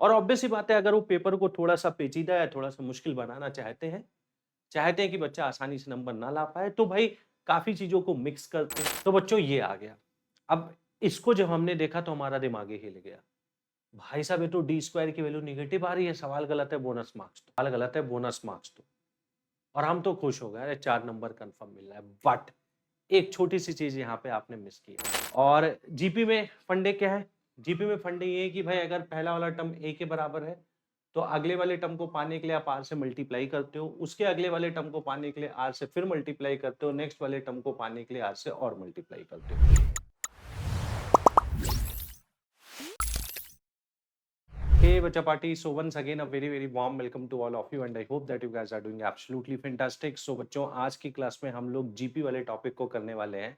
और ऑब्वियस सी बात है, अगर वो पेपर को थोड़ा सा पेचीदा या थोड़ा सा मुश्किल बनाना चाहते हैं कि बच्चा आसानी से नंबर ना ला पाए, तो भाई काफी चीजों को मिक्स करते हैं। तो बच्चों ये आ गया। अब इसको जब हमने देखा तो हमारा दिमाग ही हिल गया। भाई साहब, ये तो डी स्क्वायर की वैल्यू निगेटिव आ रही है, सवाल गलत है, बोनस मार्क्स दो, सवाल गलत है, बोनस मार्क्स दो। और हम तो खुश हो गए, अरे 4 नंबर कंफर्म मिल रहा है। बट एक छोटी सी चीज यहाँ पे आपने मिस की है। और जीपी में फंडे क्या है? जीपी में फंडे ये है कि भाई अगर पहला वाला टर्म ए के बराबर है, तो अगले वाले टर्म को पाने के लिए आप आर से मल्टीप्लाई करते हो, उसके अगले वाले टर्म को पाने के लिए आर से फिर मल्टीप्लाई करते हो, नेक्स्ट वाले टर्म को पाने के लिए आर से और मल्टीप्लाई करते हो। Hey Bacha Party, so once again a very warm welcome to all of you and I hope that you guys are doing absolutely fantastic. So बच्चों, आज की क्लास में हम लोग जीपी वाले टॉपिक को करने वाले हैं।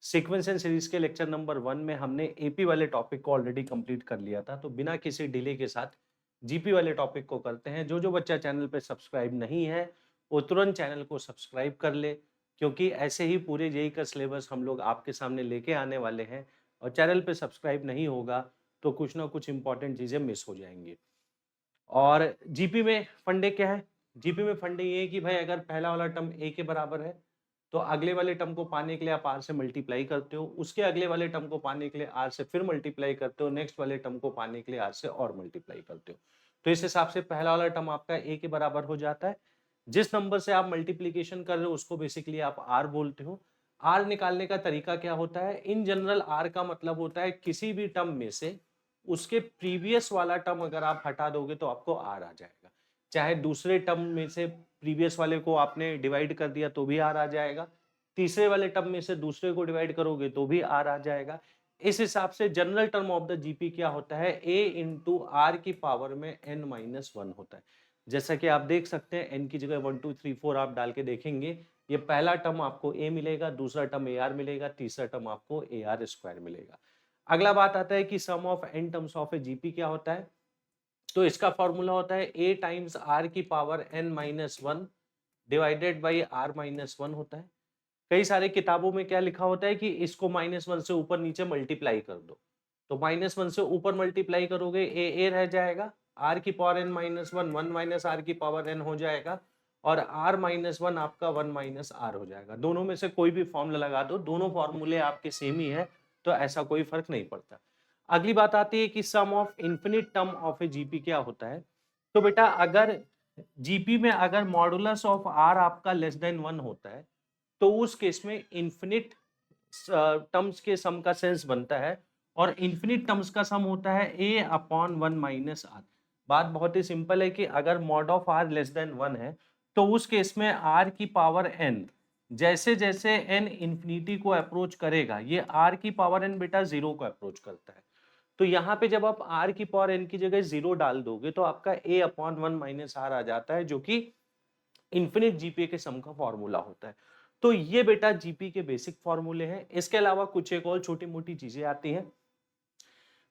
सीक्वेंस एंड सीरीज के लेक्चर नंबर 1 में हमने एपी वाले टॉपिक को ऑलरेडी कंप्लीट कर लिया था, तो बिना किसी डिले के साथ जीपी वाले टॉपिक को करते हैं। जो जो बच्चा चैनल पे सब्सक्राइब नहीं है वो तुरंत चैनल को सब्सक्राइब कर ले, क्योंकि ऐसे ही पूरे जेई का सिलेबस हम लोग आपके सामने लेके आने वाले हैं। और चैनल पे सब्सक्राइब नहीं होगा तो कुछ ना कुछ इंपॉर्टेंट चीजें मिस हो जाएंगी। और जीपी में फंडे क्या है? जीपी में फंडे ये है कि भाई अगर पहला वाला टर्म ए के बराबर है, तो अगले वाले टर्म को पाने के लिए आप आर से मल्टीप्लाई करते हो, उसके अगले वाले टर्म को पाने के लिए आर से फिर मल्टीप्लाई करते हो, नेक्स्ट वाले टर्म को पाने के लिए आर से और मल्टीप्लाई करते हो। तो इस हिसाब से पहला वाला टर्म आपका ए के बराबर हो जाता है। जिस नंबर से आप मल्टीप्लीकेशन कर रहे हो उसको बेसिकली आप आर बोलते हो। आर निकालने का तरीका क्या होता है? इन जनरल आर का मतलब होता है किसी भी टर्म में से उसके प्रीवियस वाला टर्म अगर आप हटा दोगे तो आपको आर आ जाएगा। चाहे दूसरे टर्म में से प्रीवियस वाले को आपने डिवाइड कर दिया तो भी आर आ जाएगा, तीसरे वाले टर्म में से दूसरे को डिवाइड करोगे तो भी आर आ जाएगा। इस हिसाब से general term of the GP क्या होता है? ए इंटू आर की पावर में एन माइनस वन होता है। जैसा कि आप देख सकते हैं, एन की जगह 1 2 3 4 आप डाल के देखेंगे, ये पहला टर्म आपको ए मिलेगा, दूसरा टर्म ए आर मिलेगा, तीसरा टर्म आपको ए आर स्क्वायर मिलेगा। अगला बात आता है कि sum of n terms of a GP क्या होता है? तो इसका फॉर्मूला होता है ए टाइम्स आर की power n minus one divided by r minus one होता है। कई सारे किताबों में क्या लिखा होता है कि इसको माइनस वन से ऊपर नीचे मल्टीप्लाई कर दो, तो माइनस वन से ऊपर मल्टीप्लाई करोगे ए रह जाएगा, आर की power n minus one, one minus r की पावर एन हो जाएगा, और आर माइनस वन आपका वन माइनस आर हो जाएगा। दोनों में से कोई भी फॉर्मूला लगा दो, दोनों फॉर्मूले आपके सेम ही है, तो ऐसा कोई फर्क नहीं पड़ता। अगली बात आती है कि sum of infinite term of a GP क्या होता है? तो बेटा अगर जीपी में अगर मॉडुलस ऑफ आर आपका लेस देन वन होता है, तो उस केस में इन्फिनिट टर्म्स के सम का सेंस बनता है, और इन्फिनिट टर्म्स का सम होता है a upon one minus r. बात बहुत ही सिंपल है कि अगर mod of r less than one है, तो उस केस में आर की पावर एन, जैसे जैसे एन इंफिनिटी को अप्रोच करेगा, ये आर की पावर एन बेटा जीरो को अप्रोच करता है। तो यहाँ पे जब आप आर की पावर एन की जगह जीरो डाल दोगे तो आपका ए अपॉन वन माइनस आर आ जाता है, जो कि इन्फिनिट जीपी के सम का फॉर्मूला होता है। तो ये बेटा जीपी के बेसिक फॉर्मूले हैं। इसके अलावा कुछ एक और छोटी मोटी चीजें आती हैं।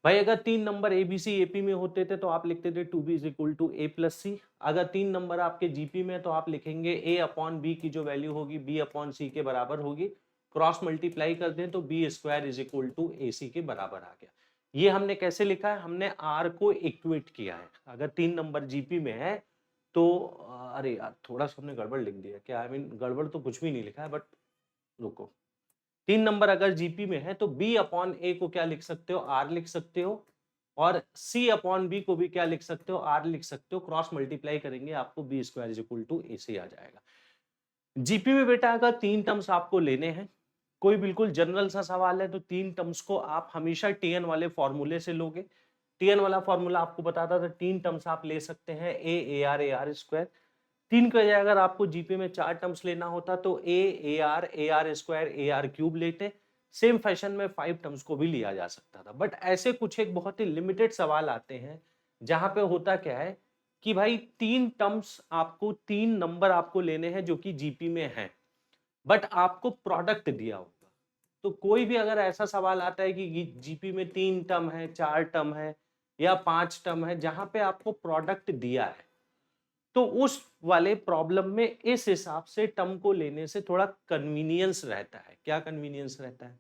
भाई अगर 3 नंबर एबीसी एपी में होते थे तो आप लिखते थे 2b is equal to a plus c. अगर 3 नंबर आपके जीपी में तो आप लिखेंगे ए अपॉन बी की जो वैल्यू होगी बी अपॉन सी के बराबर होगी। क्रॉस मल्टीप्लाई कर दें तो b square is equal to a c के बराबर आ गया। ये हमने कैसे लिखा है? हमने आर को इक्वेट किया है। अगर 3 नंबर जीपी में है तो अरे यार थोड़ा सा हमने गड़बड़ लिख दिया क्या? आई मीन गड़बड़ तो कुछ भी नहीं लिखा है, बट रुको। 3 नंबर अगर जीपी में है तो बी अपॉन ए को क्या लिख सकते हो? आर लिख सकते हो, और सी अपॉन बी को भी क्या लिख सकते हो? आर लिख सकते हो। क्रॉस मल्टीप्लाई करेंगे आपको b square is equal to a c आ जाएगा। जीपी में बेटा अगर 3 टर्म्स आपको लेने हैं, कोई बिल्कुल जनरल सा सवाल है, तो 3 टर्म्स को आप हमेशा टीएन वाले फॉर्मूले से लोगे। टीएन वाला फॉर्मूला आपको बताता था 3 टर्म्स आप ले सकते हैं, ए आर स्क्वायर। 3 की बजाय अगर आपको जीपी में 4 टर्म्स लेना होता तो A R square A R cube लेते। सेम फैशन में 5 टर्म्स को भी लिया जा सकता था, बट ऐसे कुछ एक बहुत ही लिमिटेड सवाल आते हैं जहां पे होता क्या है कि भाई 3 टर्म्स आपको, 3 नंबर आपको लेने हैं जो कि जीपी में है, बट आपको प्रोडक्ट दिया होगा। तो कोई भी अगर ऐसा सवाल आता है कि जीपी में 3 टर्म है, 4 टर्म है या 5 टर्म है, जहां पे आपको प्रोडक्ट दिया है, तो उस वाले प्रॉब्लम में इस हिसाब से टर्म को लेने से थोड़ा कन्वीनियंस रहता है। क्या कन्वीनियंस रहता है?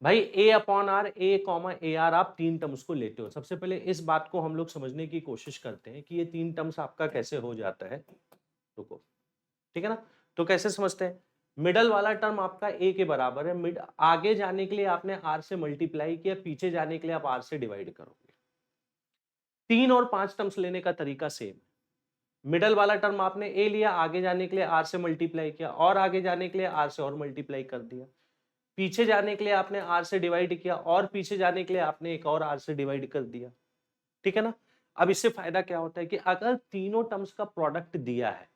भाई a upon r, a comma a r, आप तीन टर्म्स को लेते हो। सबसे पहले इस बात को हम लोग समझने की कोशिश करते हैं कि ये तीन टर्म्स आपका कैसे हो जाता है। रुको, ठीक है ना। तो कैसे समझते हैं, मिडल वाला टर्म आपका ए के बराबर है, मिड आगे जाने के लिए आपने आर से मल्टीप्लाई किया, पीछे जाने के लिए आप आर से डिवाइड करोगे। 3 और 5 टर्म्स लेने का तरीका सेम है। मिडल वाला टर्म आपने ए लिया, आगे जाने के लिए आर से मल्टीप्लाई किया, और आगे जाने के लिए आर से और मल्टीप्लाई कर दिया। पीछे जाने के लिए आपने आर से डिवाइड किया, और पीछे जाने के लिए आपने एक और आर से डिवाइड कर दिया। ठीक है ना। अब इससे फायदा क्या होता है कि अगर तीनों टर्म्स का प्रोडक्ट दिया है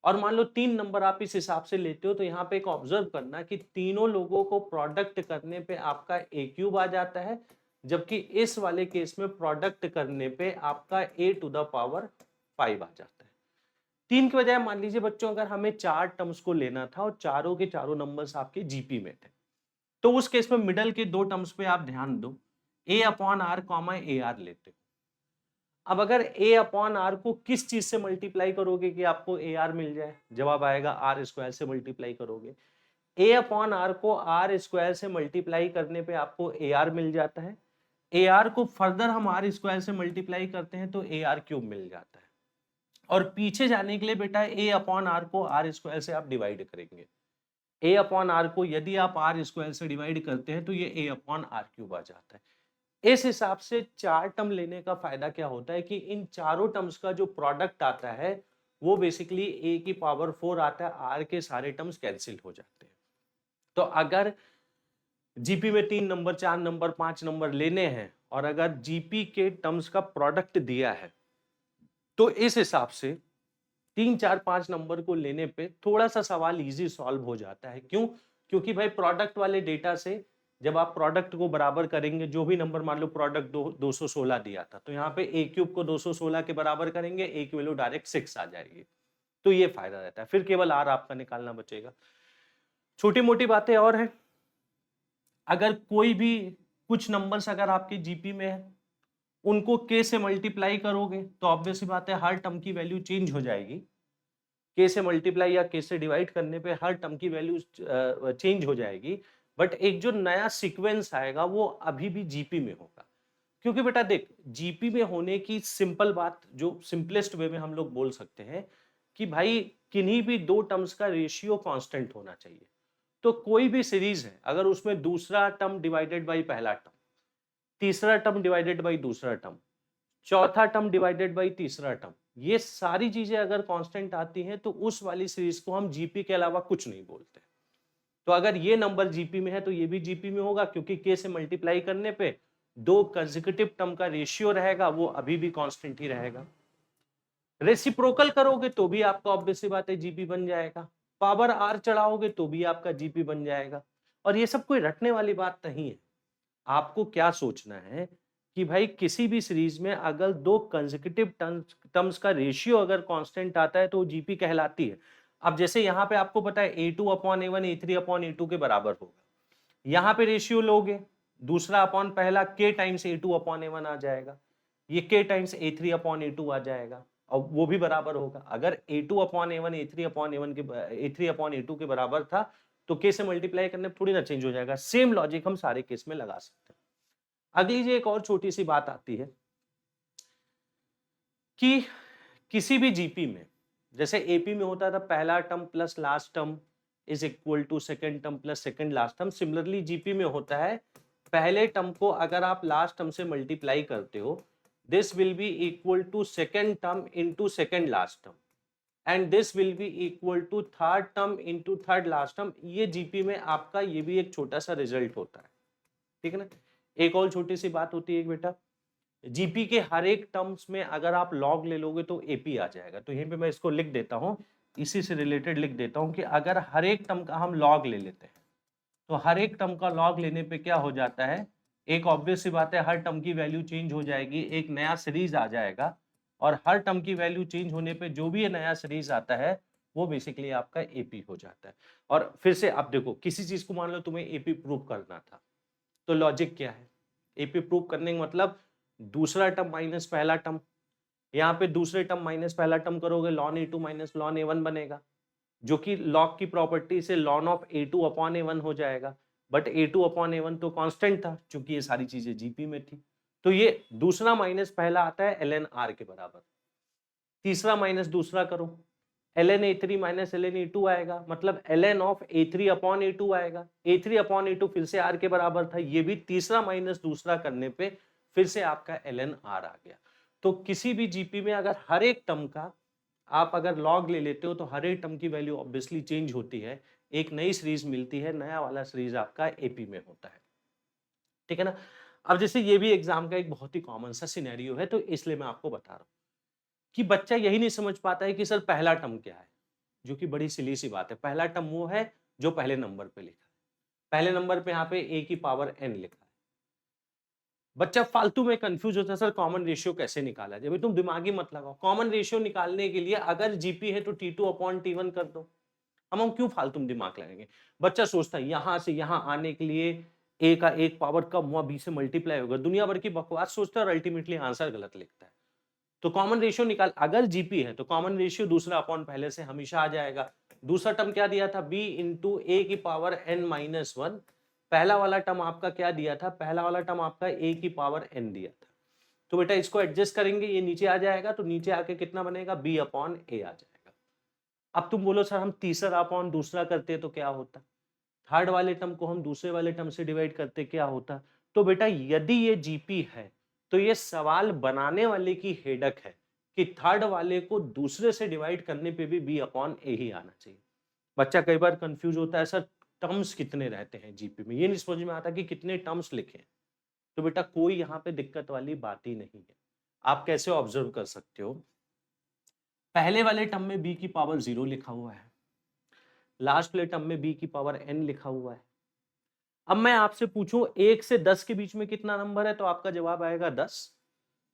और मान लो 3 नंबर आप इस हिसाब से लेते हो, तो यहाँ पे एक ऑब्जर्व करना कि तीनों लोगों को प्रोडक्ट करने पे आपका ए क्यूब आ जाता है, जबकि इस वाले केस में प्रोडक्ट करने पे आपका ए टू द पावर 5 आ जाता है। 3 के बजाय मान लीजिए बच्चों अगर हमें 4 टर्म्स को लेना था और चारों के चारों नंबर्स आपके जीपी में थे, तो उस केस में मिडल के 2 टर्म्स पे आप ध्यान दो, a upon r comma a r लेते हो। अब अगर ए अपॉन आर को किस चीज से मल्टीप्लाई करोगे कि आपको ए आर मिल जाए, जवाब आएगा आर स्क्वायर से मल्टीप्लाई करोगे। ए अपॉन आर को आर स्क्वायर से मल्टीप्लाई करने पे आपको ए आर मिल जाता है। ए आर को फर्दर हम आर स्क्वायर से मल्टीप्लाई करते हैं तो ए आर क्यूब मिल जाता है। और पीछे जाने के लिए बेटा ए अपॉन आर को आर स्क्वायर से आप डिवाइड करेंगे। ए अपॉन आर को यदि आप आर स्क्वायर से डिवाइड करते हैं तो ये ए अपॉन आर क्यूब आ जाता है। इस हिसाब से 4 टर्म लेने का फायदा क्या होता है कि इन चारों टर्म्स का जो प्रोडक्ट आता है वो बेसिकली ए की पावर 4 आता है, आर के सारे टर्म्स कैंसिल हो जाते हैं। तो अगर जीपी में 3 नंबर, 4 नंबर, 5 नंबर लेने हैं और अगर जीपी के टर्म्स का प्रोडक्ट दिया है, तो इस हिसाब से 3, 4, 5 नंबर को लेने पे थोड़ा सा सवाल इजी सॉल्व हो जाता है। क्यों? क्योंकि भाई प्रोडक्ट वाले डेटा से जब आप प्रोडक्ट को बराबर करेंगे, जो भी नंबर मान लो प्रोडक्ट 216 दिया था, तो यहाँ पे ए क्यूब को 216 के बराबर करेंगे, ए की वैल्यू डायरेक्ट 6 आ जाएगी। तो ये फायदा रहता है, फिर केवल आर आपका निकालना बचेगा। छोटी मोटी बातें और है, अगर कोई भी कुछ नंबर्स अगर आपके जीपी में है, उनको के से मल्टीप्लाई करोगे तो ऑब्वियस सी बात है हर टर्म की वैल्यू चेंज हो जाएगी। के से मल्टीप्लाई या के से डिवाइड करने पे हर टर्म की वैल्यू चेंज हो जाएगी, बट एक जो नया सीक्वेंस आएगा वो अभी भी जीपी में होगा। क्योंकि बेटा देख, जीपी में होने की सिंपल बात, जो सिंपलेस्ट वे में हम लोग बोल सकते हैं कि भाई किन्हीं भी दो टर्म्स का रेशियो कांस्टेंट होना चाहिए। तो कोई भी सीरीज है, अगर उसमें दूसरा टर्म डिवाइडेड बाई पहला टर्म, तीसरा टर्म डिवाइडेड बाई दूसरा टर्म, चौथा टर्म डिवाइडेड बाई तीसरा टर्म, ये सारी चीजें अगर कांस्टेंट आती हैं तो उस वाली सीरीज को हम जीपी के अलावा कुछ नहीं बोलते। तो अगर ये नंबर जीपी में है तो ये भी जीपी में होगा, क्योंकि के से मल्टीप्लाई करने पे दो कंसेक्यूटिव टर्म का रेशियो रहेगा, वो अभी भी कांस्टेंट ही रहेगा। रेसिप्रोकल करोगे तो भी आपका ऑब्वियस सी बात है जीपी बन जाएगा, पावर आर चढ़ाओगे तो भी आपका जीपी बन जाएगा। और ये सब कोई रटने वाली बात नहीं है। आपको क्या सोचना है कि भाई किसी भी सीरीज में अगर दो कंसेक्यूटिव टर्म्स का रेशियो अगर कांस्टेंट आता है तो वो जीपी कहलाती है। अब जैसे यहाँ पे आपको पता है a2 upon a1 a3 upon a2 के बराबर होगा, यहाँ पे रेशियो लोगे, दूसरा अपॉन पहला k times a2 upon a1 आ जाएगा, ये k times a3 upon a2 आ जाएगा, और वो भी बराबर होगा। अगर a2 upon a1 a3 upon a1 के a3 अपॉन a2 के बराबर था तो k से मल्टीप्लाई करने पर थोड़ी ना चेंज हो जाएगा। सेम लॉजिक हम सारे केस में लगा सकते हैं। अगली जो एक और छोटी सी बात आती है कि किसी भी जीपी में, जैसे एपी में होता था पहला term plus last term is equal to second term plus second last term, similarly GP में होता है पहले टर्म को अगर आप लास्ट टर्म से मल्टीप्लाई करते हो, this will be equal to second term into second last term, and this will be equal to third term into third last term. ये जीपी में आपका ये भी एक छोटा सा रिजल्ट होता है, ठीक है ना। एक और छोटी सी बात होती है बेटा, जीपी के हर एक टर्म्स में अगर आप लॉग ले लोगे तो एपी आ जाएगा। तो यहीं पे मैं इसको लिख देता हूं, इसी से रिलेटेड लिख देता हूं कि अगर हर एक टर्म का हम लॉग ले लेते हैं तो हर एक टर्म का लॉग लेने पे क्या हो जाता है, एक ऑब्वियस सी बात है हर टर्म की वैल्यू चेंज हो जाएगी, एक नया सीरीज आ जाएगा, और हर टर्म की वैल्यू चेंज होने पे जो भी ये नया सीरीज आता है वो बेसिकली आपका एपी हो जाता है। और फिर से आप देखो, किसी चीज को मान लो तुम्हें एपी प्रूव करना था, तो लॉजिक क्या है, एपी प्रूव करने का मतलब दूसरा टर्म माइनस पहला टर्म, यहाँ पे दूसरे टर्म माइनस पहला टर्म करोगे ln a two minus ln a one बनेगा, जो कि लॉग की प्रॉपर्टी से ln of a two upon a one हो जाएगा। बट A2 अपॉन A1 तो कांस्टेंट था क्योंकि ये सारी चीजें जीपी में थी। तो ये दूसरा माइनस पहला आता है ln r के बराबर, तीसरा माइनस दूसरा करो ln A3 minus ln A2 आएगा, मतलब ln of A3 upon A2 आएगा। A3 अपॉन A2 फिर से r के बराबर था, ये भी तीसरा माइनस दूसरा करने पे फिर से आपका ln r आ गया। तो किसी भी जीपी में अगर हर एक टर्म का आप अगर लॉग ले लेते हो तो हर एक टर्म की वैल्यू ऑब्वियसली चेंज होती है, एक नई सीरीज मिलती है, नया वाला सीरीज आपका एपी में होता है, ठीक है ना। अब जैसे ये भी एग्जाम का एक बहुत ही कॉमन सा सिनेरियो है, तो इसलिए मैं आपको बता रहा हूँ कि बच्चा यही नहीं समझ पाता है कि सर पहला टर्म क्या है, जो कि बड़ी सिली सी बात है। पहला टर्म वो है जो पहले नंबर पे लिखा है, पहले नंबर पे यहाँ पे a की पावर n लिखा है। बच्चा फालतू में कंफ्यूज होता है, सर कॉमन रेशियो कैसे निकाला जाए। भाई तुम दिमागी मत लगाओ, कॉमन रेशियो निकालने के लिए अगर जीपी है तो T2 अपॉन T1 कर दो। हम क्यों फालतू में दिमाग लगाएंगे। बच्चा सोचता है यहां से यहां आने के लिए a का एक पावर कम हुआ b से मल्टीप्लाई होगा, दुनिया भर की बकवास सोचता है और अल्टीमेटली आंसर गलत लिखता है। तो कॉमन रेशियो निकाल, अगर जीपी है तो कॉमन रेशियो दूसरा अपॉन पहले से हमेशा आ जाएगा। दूसरा टर्म क्या दिया था, b इंटू ए की पावर n माइनस वन। पहला वाला टर्म आपका क्या दिया था, पहला वाला टर्म आपका a की पावर n दिया था। तो बेटा इसको एडजस्ट करेंगे, ये नीचे आ जाएगा, तो नीचे आके कितना बनेगा, b अपॉन a आ जाएगा। अब तुम बोलो सर हम तीसरा अपॉन दूसरा करते तो क्या होता, थर्ड वाले टर्म को हम दूसरे वाले टर्म से डिवाइड करते क्या होता। तो बेटा यदि ये जीपी है तो ये सवाल बनाने वाले की हेडक है कि थर्ड वाले को दूसरे से डिवाइड करने पे भी b अपॉन ए ही आना चाहिए। बच्चा कई बार कंफ्यूज होता है, सर टर्म्स कितने रहते हैं जीपी में, ये नहीं समझ में आता कि कितने टर्म्स लिखे। तो बेटा कोई यहाँ पे दिक्कत वाली बात ही नहीं है। आप कैसे ऑब्जर्व कर सकते हो, पहले वाले टर्म में b की पावर 0 लिखा हुआ है, लास्ट वाले टर्म में b की पावर n लिखा हुआ है। अब मैं आपसे पूछूं 1 से 10 के बीच में कितना नंबर है, तो आपका जवाब आएगा 10।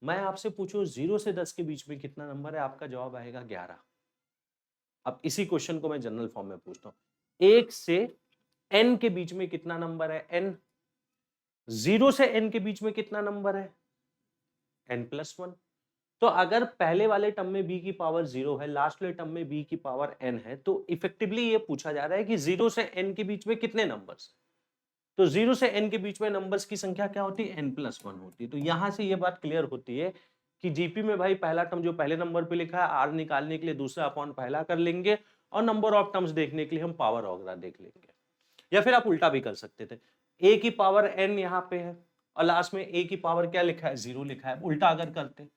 मैं आपसे पूछूं 0 से 10 के बीच में कितना नंबर है, आपका जवाब आएगा 11। अब इसी क्वेश्चन को मैं जनरल फॉर्म में पूछता हूं, 1 से n के बीच में कितना नंबर है, n। 0 से n के बीच में कितना नंबर है, n प्लस 1। तो अगर पहले वाले टर्म में b की पावर 0 है, लास्ट वाले टर्म में b की पावर n है, तो इफेक्टिवली ये पूछा जा रहा है कि 0 से n के बीच में कितने नंबर्स। तो 0 से n के बीच में नंबर्स की संख्या क्या होती है, n प्लस 1 होती है। तो यहां से ये बात क्लियर होती है कि जीपी में भाई पहला टर्म जो पहले नंबर पे लिखा है, r निकालने के लिए दूसरा अपॉन पहला कर लेंगे, और नंबर ऑफ टर्म्स देखने के लिए हम पावर वगैरह देख लेंगे। या फिर आप उल्टा भी कर सकते थे, a की पावर n यहाँ पे है और लास्ट में a की पावर क्या लिखा है, 0 लिखा है। उल्टा अगर करते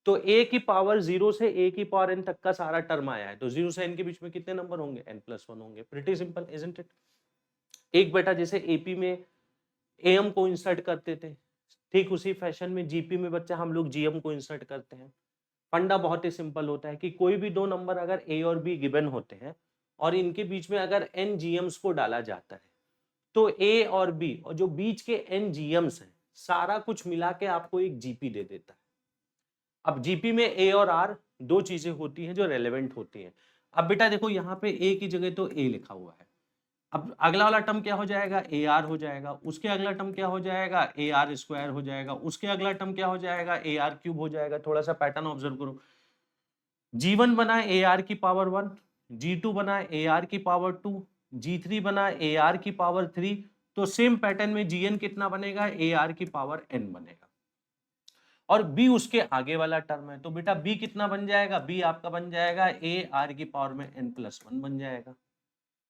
तो a की पावर 0 से a की पावर n तक का सारा टर्म आया है, तो 0 से n के बीच में कितने नंबर होंगे, n प्लस 1 होंगे। Pretty simple, isn't it. एक बेटा जैसे एपी में एम को इंसर्ट करते थे, ठीक उसी फैशन में जीपी में बच्चा हम लोग जीएम को इंसर्ट करते हैं। फंडा बहुत ही सिंपल होता है कि कोई भी दो नंबर अगर ए और बी गिवन होते हैं और इनके बीच में अगर एन जीएम्स को डाला जाता है, तो ए और बी और जो बीच के एन जीएम्स हैं सारा कुछ मिला के आपको एक जीपी दे देता है। अब जीपी में ए और आर दो चीजें होती हैं जो रेलेवेंट होती हैं। अब बेटा देखो यहाँ पे ए की जगह तो ए लिखा हुआ है, अब अगला वाला टर्म क्या हो जाएगा, ए आर हो जाएगा, उसके अगला टर्म क्या हो जाएगा, ए आर स्क्वायर हो जाएगा, उसके अगला टर्म क्या हो जाएगा, ए आर क्यूब हो जाएगा। थोड़ा सा पैटर्न ऑब्जर्व करो, G1 बना ए आर की पावर 1, G2 बना ए आर की पावर 2, G3 बना ए आर की पावर 3। तो सेम पैटर्न में Gn कितना बनेगा, ए आर की पावर n बनेगा, और b उसके आगे वाला टर्म है। तो बेटा b कितना बन जाएगा, b आपका बन जाएगा ए आर की पावर में n प्लस 1 बन जाएगा।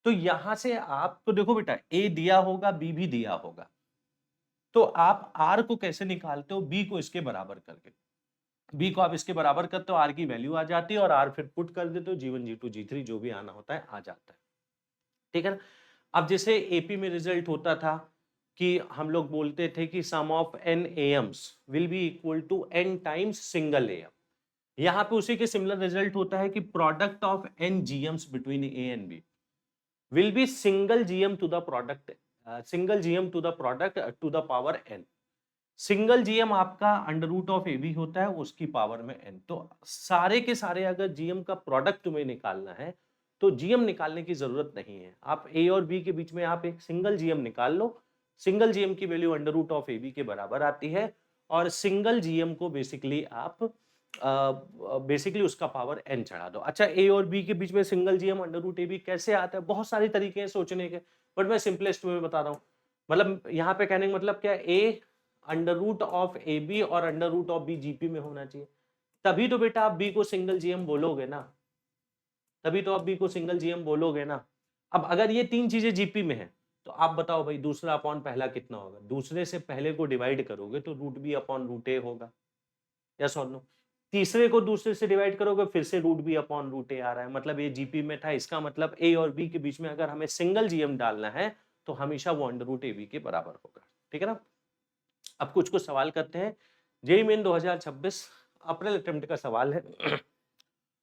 तो यहां से आप तो देखो बेटा a दिया होगा, b भी दिया होगा, तो आप r को कैसे निकालते हो, b को इसके बराबर करके। b को आप इसके बराबर करते हो, r की वैल्यू आ जाती है और r फिर पुट कर देते हो, G1 G2 G3 जो भी आना होता है आ जाता है, ठीक है ना। अब जैसे एपी में रिजल्ट होता था कि हम लोग बोलते थे कि sum of n AMs will be equal to n times single AM. यहाँ पे उसी के सिमिलर रिजल्ट होता है कि product of n GMs between a and b will be single gm to the product, single gm to the product to the power n। Single GM आपका under root of a b होता है, उसकी power में n। तो सारे के सारे अगर जीएम का प्रोडक्ट तुम्हें निकालना है तो जीएम निकालने की जरूरत नहीं है, आप ए और बी के बीच में आप एक सिंगल जीएम निकाल लो। सिंगल जीएम की value under root of a b के बराबर आती है, और सिंगल जीएम को बेसिकली आप बेसिकली उसका पावर n चढ़ा दो। अच्छा ए और बी के बीच में single GM under root a b कैसे आता है, बहुत सारे तरीके हैं सोचने के, बट मैं सिंपलेस्ट वे में बता रहा हूँ। मतलब यहाँ पे कहने का मतलब क्या, a under root of a b और under root of b GP में होना चाहिए, तभी तो बेटा आप बी को सिंगल जीएम बोलोगे ना, तभी तो आप बी को सिंगल जीएम बोलोगे ना। अब अगर ये तीन चीजें जीपी में है तो आप बताओ भाई दूसरा अपॉन पहला कितना होगा, दूसरे से पहले को डिवाइड करोगे तो रूट बी अपॉन रूट ए होगा, यस और नो। तीसरे को दूसरे से डिवाइड करोगे फिर से रूट बी अपॉन रूट ए आ रहा है, मतलब ये जीपी में था, इसका मतलब ए और बी के बीच में अगर हमें सिंगल जीएम डालना है तो हमेशा वो अंडर रूट ए बी के बराबर होगा, ठीक है ना। अब कुछ कुछ सवाल करते हैं, जेईई मेन 2026 अप्रैल अटेम्प्ट का सवाल है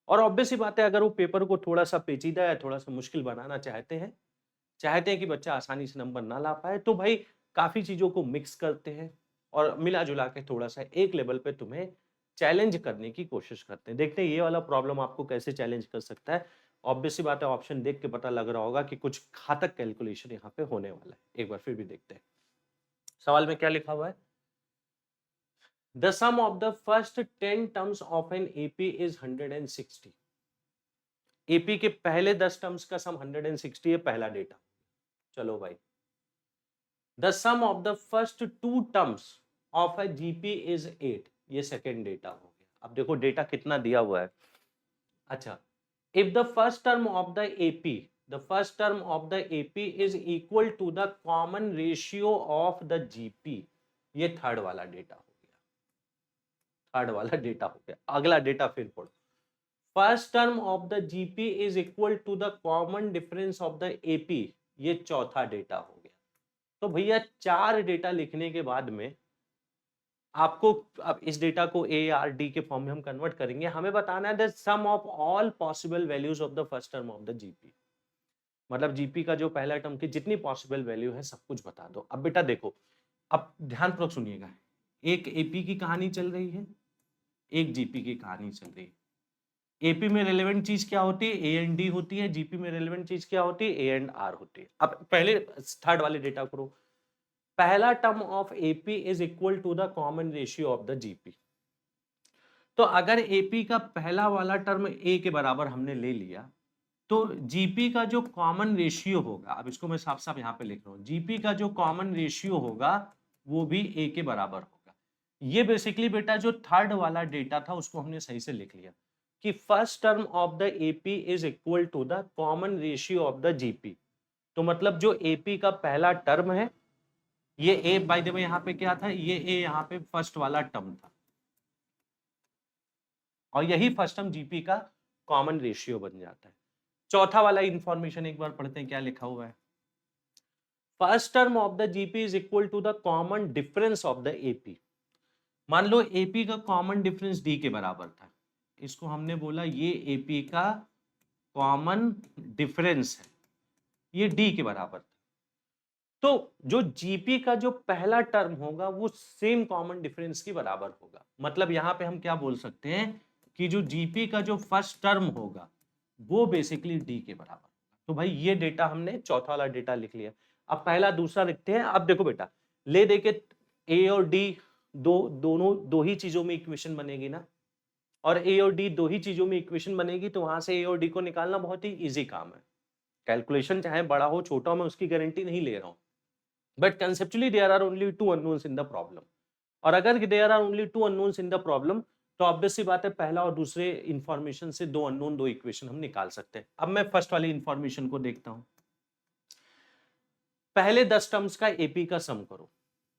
और ऑब्वियस ही बात है अगर वो पेपर को थोड़ा सा पेचीदा या थोड़ा सा मुश्किल बनाना चाहते हैं कि बच्चा आसानी से नंबर ना ला पाए, तो भाई काफी चीजों को मिक्स करते हैं और मिला जुला के थोड़ा सा एक लेवल पे तुम्हें चैलेंज करने की कोशिश करते हैं। देखते हैं ये वाला प्रॉब्लम आपको कैसे चैलेंज कर सकता है। ऑब्वियस सी बात है, ऑप्शन देख के पता लग रहा होगा कि कुछ घातक कैलकुलेशन यहाँ पे होने वाला है। एक बार फिर भी देखते हैं सवाल में क्या लिखा हुआ है। The sum of the first 10 terms of an AP is 160. AP के पहले 10 टर्म्स का सम 160 है, पहला डेटा। चलो भाई, The sum of the first 2 terms of a GP is 8. ये सेकेंड डेटा हो गया। अब देखो डेटा कितना दिया हुआ है। अच्छा, if the first term of the AP, the first term of the AP is equal to the common ratio of the GP, ये थर्ड वाला डेटा हो गया, थर्ड वाला डेटा हो गया। अगला डेटा फिर पढ़ो, first term of the GP is equal to the common difference of the AP, ये चौथा डेटा हो गया। तो भैया चार डेटा लिखने के बाद में आपको अब इस डेटा को ए आर डी के फॉर्म में हम कन्वर्ट करेंगे, हमें बताना है the sum of all possible values of the first term of the GP, मतलब जीपी का जो पहला टर्म की जितनी पॉसिबल वैल्यू है सब कुछ बता दो। अब बेटा देखो, अब ध्यानपूर्वक सुनिएगा, एक एपी की कहानी चल रही है, एक जीपी की कहानी चल रही है। एपी में रेलेवेंट चीज क्या होती है, ए एंड डी होती है, जीपी में रेलेवेंट चीज क्या होती है, ए एंड आर होती है। अब पहले थर्ड वाले डेटा करो, पहला term of AP is equal to the common ratio of the GP. तो अगर एपी का पहला वाला टर्म ए के बराबर हमने ले लिया तो जीपी का जो कॉमन रेशियो होगा, अब इसको मैं साफ साफ यहाँ पे लिख रहा हूँ, जीपी का जो कॉमन रेशियो होगा वो भी ए के बराबर होगा। ये बेसिकली बेटा जो थर्ड वाला डेटा था उसको हमने सही से लिख लिया कि first term of the AP is equal to the common ratio of the GP. तो मतलब जो एपी का पहला टर्म है, ये ए बाय द वे यहाँ पे क्या था, ये ए यहाँ पे फर्स्ट वाला टर्म था और यही फर्स्ट टर्म जीपी का कॉमन रेशियो बन जाता है। चौथा वाला इंफॉर्मेशन एक बार पढ़ते हैं क्या लिखा हुआ है, first term of the GP is equal to the common difference of the AP. मान लो एपी का कॉमन डिफरेंस डी के बराबर था, इसको हमने बोला ये एपी का कॉमन डिफरेंस है, ये डी के बराबर था। तो जो जीपी का जो पहला टर्म होगा वो सेम कॉमन डिफरेंस के बराबर होगा। मतलब यहां पे हम क्या बोल सकते हैं कि जो जीपी का जो फर्स्ट टर्म होगा वो बेसिकली डी के बराबर होगा। तो भाई ये डेटा हमने चौथा वाला डेटा लिख लिया। अब पहला दूसरा लिखते हैं। अब देखो बेटा, ले दे के ए और डी दोनों दो ही चीजों में इक्वेशन बनेगी ना, और ए और डी दो ही चीजों में इक्वेशन बनेगी तो वहां से ए और डी को निकालना बहुत ही इजी काम है। कैलकुलेशन चाहे बड़ा हो छोटा हो मैं उसकी गारंटी नहीं ले रहा हूं, but conceptually there are only two unknowns in the problem. और अगर there are only two unknowns in the problem तो ऑब्वियस सी बात है पहला और दूसरे इंफॉर्मेशन से दो अननोन दो इक्वेशन हम निकाल सकते हैं। अब मैं फर्स्ट वाली इंफॉर्मेशन को देखता हूं, पहले 10 टर्म्स का एपी का सम करो।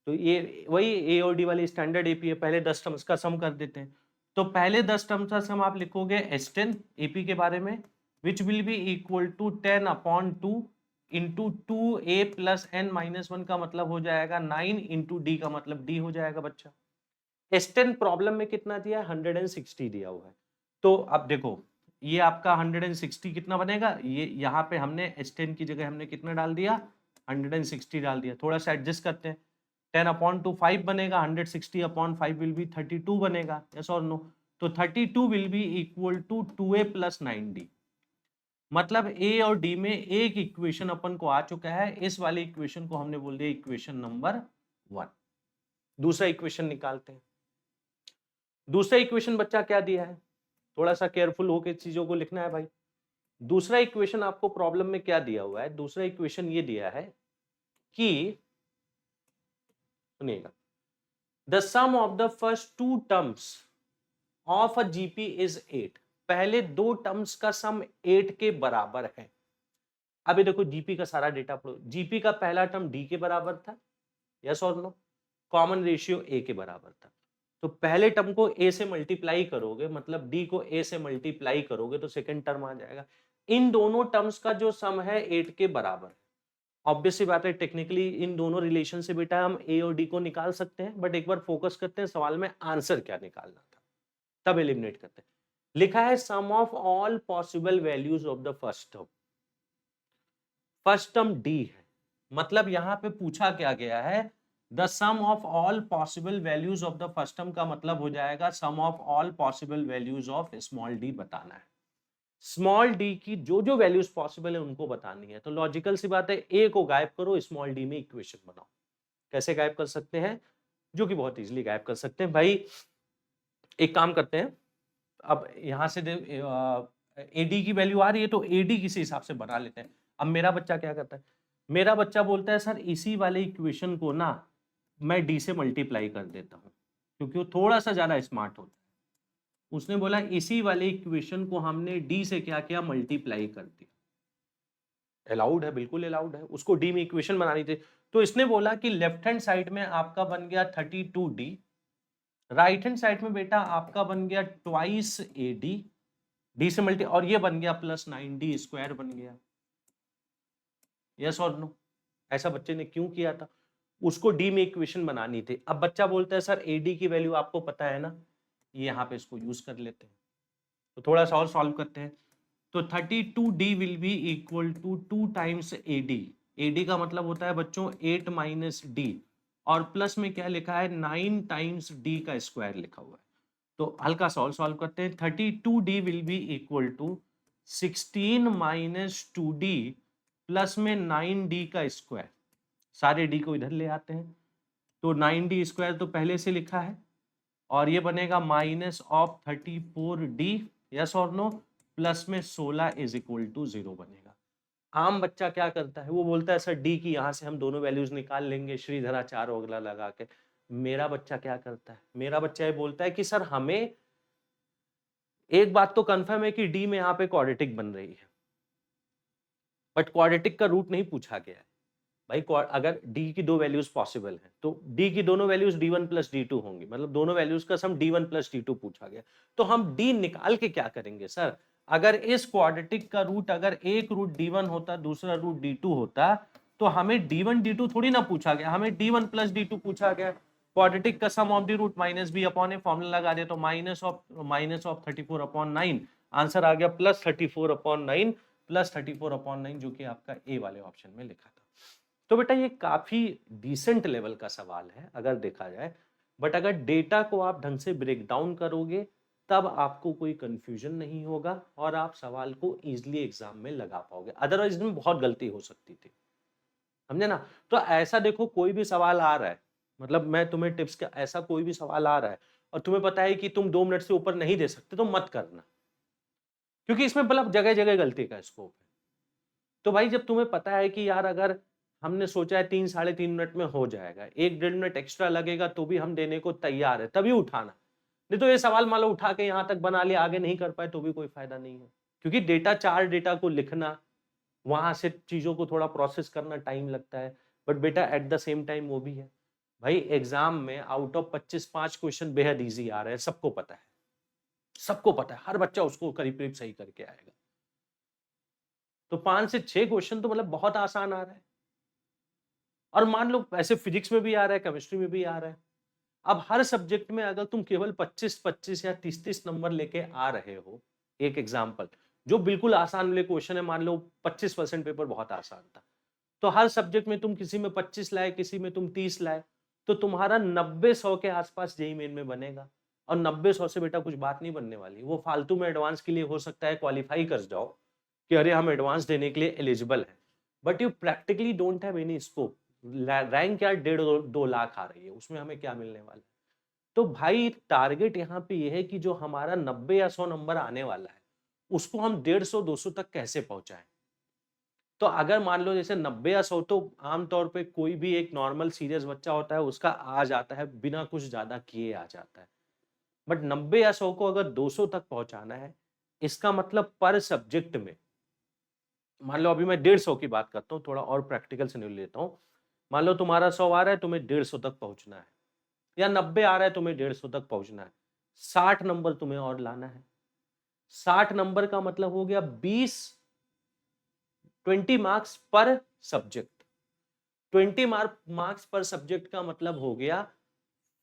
तो ये वही ए और डी वाली स्टैंडर्ड एपी है, पहले 10 टर्म्स का सम कर देते हैं। तो पहले 10 टर्म्स का सम आप लिखोगे S10 एपी के बारे में, which will be equal to 10/2 into 2a plus n minus 1 का मतलब हो जाएगा 9 इंटू डी का मतलब d हो जाएगा बच्चा। S10 प्रॉब्लम में कितना दिया है, 160 दिया हुआ है। तो अब देखो ये आपका 160 कितना बनेगा, ये यहाँ पे हमने S10 की जगह हमने कितना डाल दिया, 160 डाल दिया। थोड़ा सा एडजस्ट करते हैं, 10/2 5 बनेगा, 160/5 विल बी 32 बनेगा, यस और नो। तो 32 will be equal to 2a plus 9d। मतलब ए और डी में एक इक्वेशन अपन को आ चुका है, इस वाले इक्वेशन को हमने बोल दिया इक्वेशन नंबर 1। दूसरा इक्वेशन निकालते हैं। दूसरा इक्वेशन बच्चा क्या दिया है, थोड़ा सा केयरफुल होकर चीजों को लिखना है भाई। दूसरा इक्वेशन आपको प्रॉब्लम में क्या दिया हुआ है, दूसरा इक्वेशन ये दिया है कि सुनिएगा, the sum of the first two terms of a GP is 8। पहले दो टर्म्स का सम 8 के बराबर है। अभी देखो जीपी का सारा डेटा पढ़ो, जीपी का पहला टर्म डी के बराबर था, यस और नो, कॉमन रेशियो ए के बराबर था। तो पहले टर्म को ए से मल्टीप्लाई करोगे, मतलब डी को ए से मल्टीप्लाई करोगे तो सेकंड टर्म आ जाएगा। इन दोनों टर्म्स का जो सम है 8 के बराबर है। ऑब्वियस सी बात है, टेक्निकली इन दोनों रिलेशन से बेटा हम ए और डी को निकाल सकते हैं, बट एक बार फोकस करते हैं सवाल में आंसर क्या निकालना था, तब एलिमिनेट करते हैं। लिखा है sum of all possible values of the first term. First term d है, मतलब यहां पे पूछा क्या गया है, the sum of all possible values of the first term का मतलब हो जाएगा sum of all possible values of small d बताना है। स्मॉल डी की जो जो वैल्यूज पॉसिबल है उनको बतानी है। तो लॉजिकल सी बात है, ए को गायब करो, स्मॉल डी में इक्वेशन बनाओ। कैसे गायब कर सकते हैं, जो कि बहुत इजीली गायब कर सकते हैं भाई। एक काम करते हैं, अब यहां से एडी की वैल्यू आ रही है तो एडी किसी हिसाब से बना लेते हैं। अब मेरा बच्चा क्या करता है, मेरा बच्चा बोलता है सर इसी वाले इक्वेशन को ना मैं डी से मल्टीप्लाई कर देता हूं, क्योंकि वो थोड़ा सा ज्यादा स्मार्ट होता है। उसने बोला इसी वाले इक्वेशन को हमने डी से क्या किया, मल्टीप्लाई कर दिया। अलाउड है, बिल्कुल अलाउड है, उसको डी में इक्वेशन बनानी थी। तो इसने बोला कि लेफ्ट हैंड साइड में आपका बन गया 32d, राइट हैंड साइड में बेटा आपका बन गया ट्वाइस ए डी, डी से मल्टी, और ये बन गया प्लस 9d स्क्वायर बन गया। यस और नो, ऐसा बच्चे ने क्यों किया था, उसको डी में इक्वेशन बनानी थी। अब बच्चा बोलता है सर ए डी की वैल्यू आपको पता है ना, ये यहाँ पे इसको यूज कर लेते हैं। तो थोड़ा सा और सॉल्व करते हैं। तो 32d will be equal to 2 times AD। AD का मतलब होता है बच्चों 8 माइनस डी, और प्लस में क्या लिखा है 9 टाइम्स डी का स्क्वायर लिखा हुआ है। तो हल्का सा और सॉल्व करते हैं। 32d will be equal to 16 minus 2d plus में 9d का स्क्वायर। सारे d को इधर ले आते हैं, तो 9d स्क्वायर तो पहले से लिखा है, और ये बनेगा माइनस ऑफ 34d, यस और नो, प्लस में 16 इज इक्वल टू 0 बनेगा। आम बच्चा क्या करता है, वो बोलता है सर डी की यहां से हम दोनों वैल्यूज निकाल लेंगे श्रीधराचार्य वगैरह लगा के। मेरा बच्चा क्या करता है, मेरा बच्चा ये बोलता है कि सर हमें एक बात तो कंफर्म है कि डी में यहाँ पे क्वाड्रेटिक बन रही है, बट क्वाड्रेटिक का रूट नहीं पूछा गया है भाई। अगर d की दो वैल्यूज पॉसिबल हैं तो d की दोनों वैल्यूज d1 प्लस d2 होंगी, मतलब दोनों वैल्यूज का सम d1 प्लस d2 पूछा गया। तो हम d निकाल के क्या करेंगे सर, अगर इस क्वाड्रेटिक का रूट अगर एक रूट d1 होता दूसरा रूट d2 होता, तो हमें d1 d2 थोड़ी ना पूछा गया, हमें d1 प्लस d2 पूछा गया। क्वाड्रेटिक का sum of the root minus b upon a, formula लगा दे तो माइनस ऑफ 34 अपॉन 9, आंसर आ गया प्लस 34 अपॉन 9, प्लस 34 अपॉन 9, जो कि आपका ए वाले ऑप्शन में लिखा था। तो बेटा ये काफी डिसेंट लेवल का सवाल है अगर देखा जाए, बट अगर डेटा को आप ढंग से ब्रेक डाउन करोगे तब आपको कोई कंफ्यूजन नहीं होगा और आप सवाल को इजीली एग्जाम में लगा पाओगे, अदरवाइज इसमें बहुत गलती हो सकती थी, समझे ना। तो ऐसा देखो कोई भी सवाल आ रहा है, मतलब मैं तुम्हें टिप्स का, ऐसा कोई भी सवाल आ रहा है और तुम्हें पता है कि तुम 2 मिनट से ऊपर नहीं दे सकते तो मत करना, क्योंकि इसमें मतलब जगह जगह गलती का स्कोप है। तो भाई जब तुम्हें पता है कि यार अगर हमने सोचा है 3-3.5 मिनट में हो जाएगा, 1-1.5 मिनट एक्स्ट्रा लगेगा तो भी हम देने को तैयार है, तभी उठाना। नहीं तो ये सवाल मान लो उठा के यहाँ तक बना लिया, आगे नहीं कर पाए तो भी कोई फायदा नहीं है, क्योंकि डेटा को लिखना, वहां से चीजों को थोड़ा प्रोसेस करना टाइम लगता है, बट बेटा एट द सेम टाइम वो भी है भाई, एग्जाम में आउट ऑफ 25 5 क्वेश्चन बेहद इजी आ रहे हैं, सबको पता है, सबको पता है, हर बच्चा उसको करीब करीब सही करके आएगा। तो 5 से 6 क्वेश्चन तो मतलब बहुत आसान आ रहा है, और मान लो ऐसे फिजिक्स में भी आ रहा है, केमिस्ट्री में भी आ रहा है। अब हर सब्जेक्ट में अगर तुम केवल 25-25 या 30-30 नंबर लेके आ रहे हो, एक एग्जाम्पल जो बिल्कुल आसान वाले क्वेश्चन है, मान लो 25% पेपर बहुत आसान था, तो हर सब्जेक्ट में तुम किसी में 25 लाए, किसी में तुम 30 लाए, तो तुम्हारा 90-100 के आसपास जेईई मेन में बनेगा। और 90-100 से बेटा कुछ बात नहीं बनने वाली, वो फालतू में एडवांस के लिए हो सकता है क्वालिफाई कर जाओ कि अरे हम एडवांस देने के लिए एलिजिबल हैं, but you practically don't have any scope. Rank यार 1.5-2 लाख आ रही है, उसमें हमें क्या मिलने वाला है। तो भाई टारगेट यहाँ पे ये है कि जो हमारा 90 या 100 नंबर आने वाला है, उसको हम 150-200 तक कैसे पहुंचाएं। तो अगर मान लो जैसे 90 या 100 तो आमतौर पे कोई भी एक नॉर्मल सीरियस बच्चा होता है उसका आ जाता है, बिना कुछ ज्यादा किए आ जाता है। बट 90 या 100 को अगर 200 तक पहुंचाना है, इसका मतलब पर सब्जेक्ट में, मान लो अभी मैं 150 की बात करता हूँ, थोड़ा और प्रैक्टिकल सिनेरियो लेता हूँ। मान लो तुम्हारा 100 आ रहा है, तुम्हें 150 तक पहुंचना है, या 90 आ रहा है, तुम्हें 150 तक पहुंचना है। 60 नंबर तुम्हें और लाना है। 60 नंबर का मतलब हो गया 20 मार्क्स पर सब्जेक्ट। 20 मार्क्स पर सब्जेक्ट का मतलब हो गया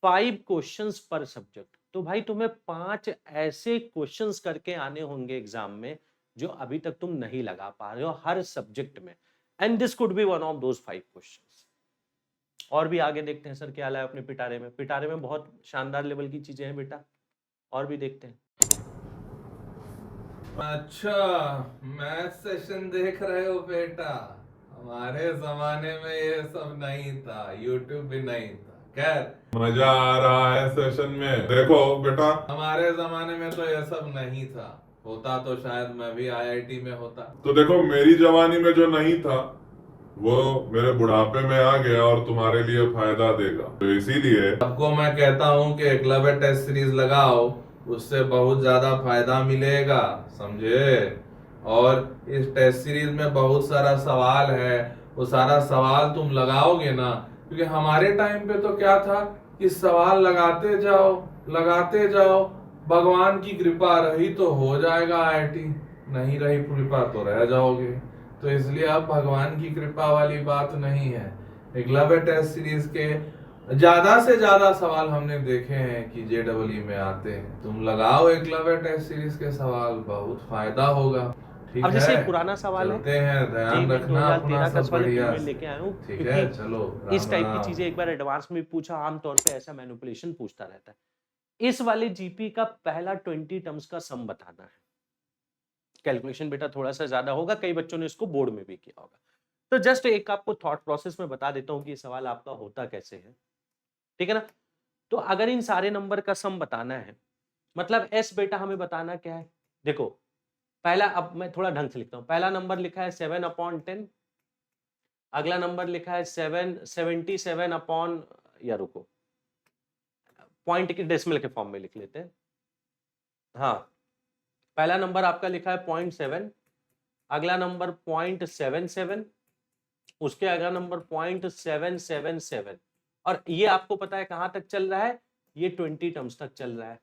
5 क्वेश्चंस पर सब्जेक्ट। तो भाई तुम्हें 5 ऐसे क्वेश्चंस करके आने होंगे एग्जाम में जो अभी तक तुम नहीं लगा पा रहे हो हर सब्जेक्ट में, and this could be one of those 5 questions. और भी आगे देखते हैं सर क्या लाया अपने पिटारे में। पिटारे में बहुत शानदार लेवल की चीजें हैं बेटा, और भी देखते हैं। अच्छा, मैथ सेशन देख रहे हो बेटा? हमारे जमाने में ये सब नहीं था, यूट्यूब भी नहीं था। खैर, मजा आ रहा है सेशन में। देखो बेटा, हमारे जमाने में तो ये सब नहीं था। होता तो शायद मैं भी आईआईटी में होता। तो देखो मेरी जवानी में जो नहीं था वो मेरे बुढ़ापे में आ गया और तुम्हारे लिए फायदा देगा। तो इसीलिए सबको मैं कहता हूँ कि एकलव्य टेस्ट सीरीज लगाओ, उससे बहुत ज्यादा फायदा मिलेगा, समझे? और इस टेस्ट सीरीज में बहुत सारा सवाल है, वो सारा सवाल तुम लगाओगे ना, क्योंकि हमारे टाइम पे तो क्या था कि सवाल लगाते जाओ, भगवान की कृपा रही तो हो जाएगा आईआईटी, नहीं रही कृपा तो रह जाओगे। तो इसलिए अब भगवान की कृपा वाली बात नहीं है। एकलव्य टेस्ट सीरीज के ज्यादा से ज्यादा सवाल हमने देखे हैं कि जेडब्ल्यू में आते हैं। तुम लगाओ एकलव्य टेस्ट सीरीज के सवाल, बहुत फायदा होगा। ठीक अब जैसे है, एक पुराना सवाल है, चलते हैं, ध्यान जेईई रखना अपना 2013 का सब सवाल है, बढ़िया मैं से। लेके आया हूँ ठीक क्योंकि है, चलो इस राम टाइप की राम। चीजें एक बार एडवांस में पूछा, आमतौर पे ऐसा मैनिपुलेशन पूछता रहता है। इस वाले जीपी का पहला 20 टर्म्स का सम बताना है। कैलकुलेशन बेटा थोड़ा सा ज्यादा होगा, कई बच्चों ने इसको बोर्ड में भी किया होगा। तो जस्ट एक आपको थॉट प्रोसेस में बता देता हूं कि ये सवाल आपका होता कैसे है, ठीक है ना। तो अगर इन सारे नंबर का सम बताना है, मतलब एस बेटा हमें बताना क्या है। देखो पहला, अब मैं थोड़ा ढंग से लिखता हूं। पहला नंबर लिखा है 7/10, अगला नंबर लिखा है 77 या रुको, पॉइंट के डेसिमल के फॉर्म में लिख लेते हैं। हाँ, पहला नंबर आपका लिखा है 0.7, अगला नंबर 0.77, उसके अगला नंबर 0.777, और ये आपको पता है कहां तक चल रहा है, ये 20 टर्म्स तक चल रहा है,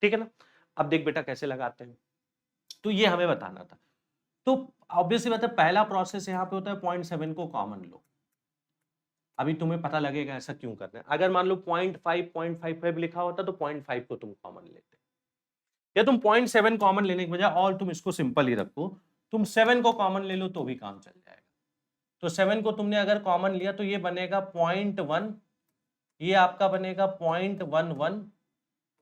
ठीक है ना। अब देख बेटा कैसे लगाते हैं, तो ये हमें बताना था। तो ऑब्वियसली बात है, पहला प्रोसेस यहाँ पे होता है 0.7 को कॉमन लो। अभी तुम्हें पता लगेगा ऐसा क्यों करना है। अगर मान लो 0.55 लिखा होता तो 0.5 को तुम कॉमन लेते, या तुम 0.7 कॉमन लेने की बजाय, और तुम इसको सिंपल ही रखो, तुम 7 को कॉमन ले लो तो भी काम चल जाएगा। तो 7 को तुमने अगर कॉमन लिया तो ये बनेगा 0.1, ये आपका बनेगा 0.11,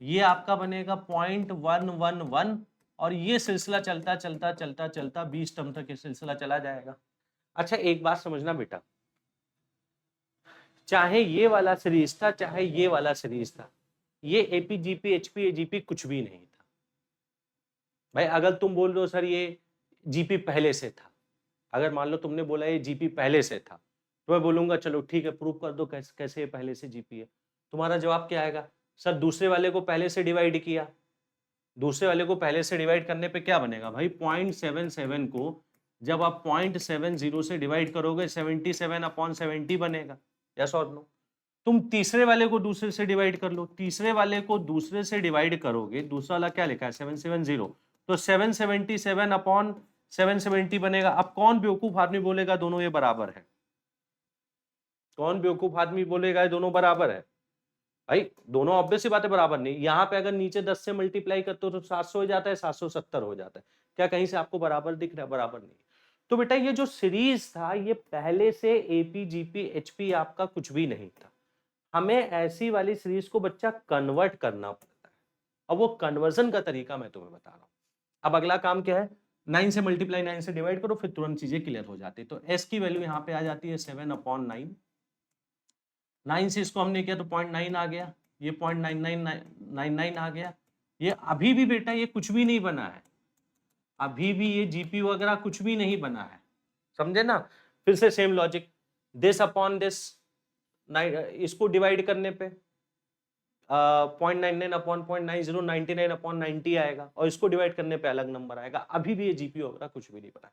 ये आपका बनेगा 0.111, और ये सिलसिला चलता चलता चलता चलता 20 टर्म तक ये सिलसिला चला जाएगा। अच्छा एक बात समझना बेटा, चाहे ये वाला सीरीज था चाहे ये वाला सीरीज था, ये एपी जीपी एचपी एजीपी कुछ भी नहीं था भाई। अगर तुम बोल रहे हो सर ये जीपी पहले से था, अगर मान लो तुमने बोला ये जीपी पहले से था, तो मैं बोलूंगा चलो ठीक है प्रूव कर दो कैसे कैसे ये पहले से जीपी है। तुम्हारा जवाब क्या आएगा, सर दूसरे वाले को पहले से डिवाइड किया। दूसरे वाले को पहले से डिवाइड करने पे क्या बनेगा भाई, 0.77 को जब आप 0.70 से डिवाइड करोगे 77/70 बनेगा, यस और नो। तुम तीसरे वाले को दूसरे से डिवाइड कर लो, तीसरे वाले को दूसरे से डिवाइड करोगे, दूसरा वाला क्या लिखा है 770, तो 777/770 बनेगा। अब कौन बेवकूफ आदमी बोलेगा दोनों ये बराबर है, कौन बेवकूफ आदमी बोलेगा ये दोनों बराबर है? भाई दोनों ऑब्वियस सी बात है बराबर नहीं। यहाँ पे अगर नीचे 10 से मल्टीप्लाई करते हो तो 700 हो जाता है, 770 हो जाता है। क्या कहीं से आपको बराबर दिख रहा है? बराबर नहीं। तो बेटा ये जो सीरीज था ये पहले से एपी जीपी एचपी आपका कुछ भी नहीं था। हमें ऐसी वाली सीरीज को बच्चा कन्वर्ट करना पड़ता है। अब वो कन्वर्जन का तरीका मैं तुम्हें बता रहा हूं। अब अगला काम क्या है, 9 से मल्टीप्लाई 9 से डिवाइड करो, फिर तुरंत चीजें क्लियर हो जाती है। तो एस की वैल्यू यहाँ पे आ जाती है 7/9। 9 से इसको हमने किया तो 0.9 आ गया, ये 0.9999 आ गया। ये अभी भी बेटा ये कुछ भी नहीं बना है, अभी भी ये जीपी वगैरह कुछ भी नहीं बना है। समझे ना? फिर से same logic, this upon this, इसको डिवाइड करने पे 0.99 अपॉन 0.90, 99 अपॉन 90 आएगा, और इसको डिवाइड करने पे अलग नंबर आएगा। अभी भी ये जीपी वगैरह कुछ भी नहीं पता।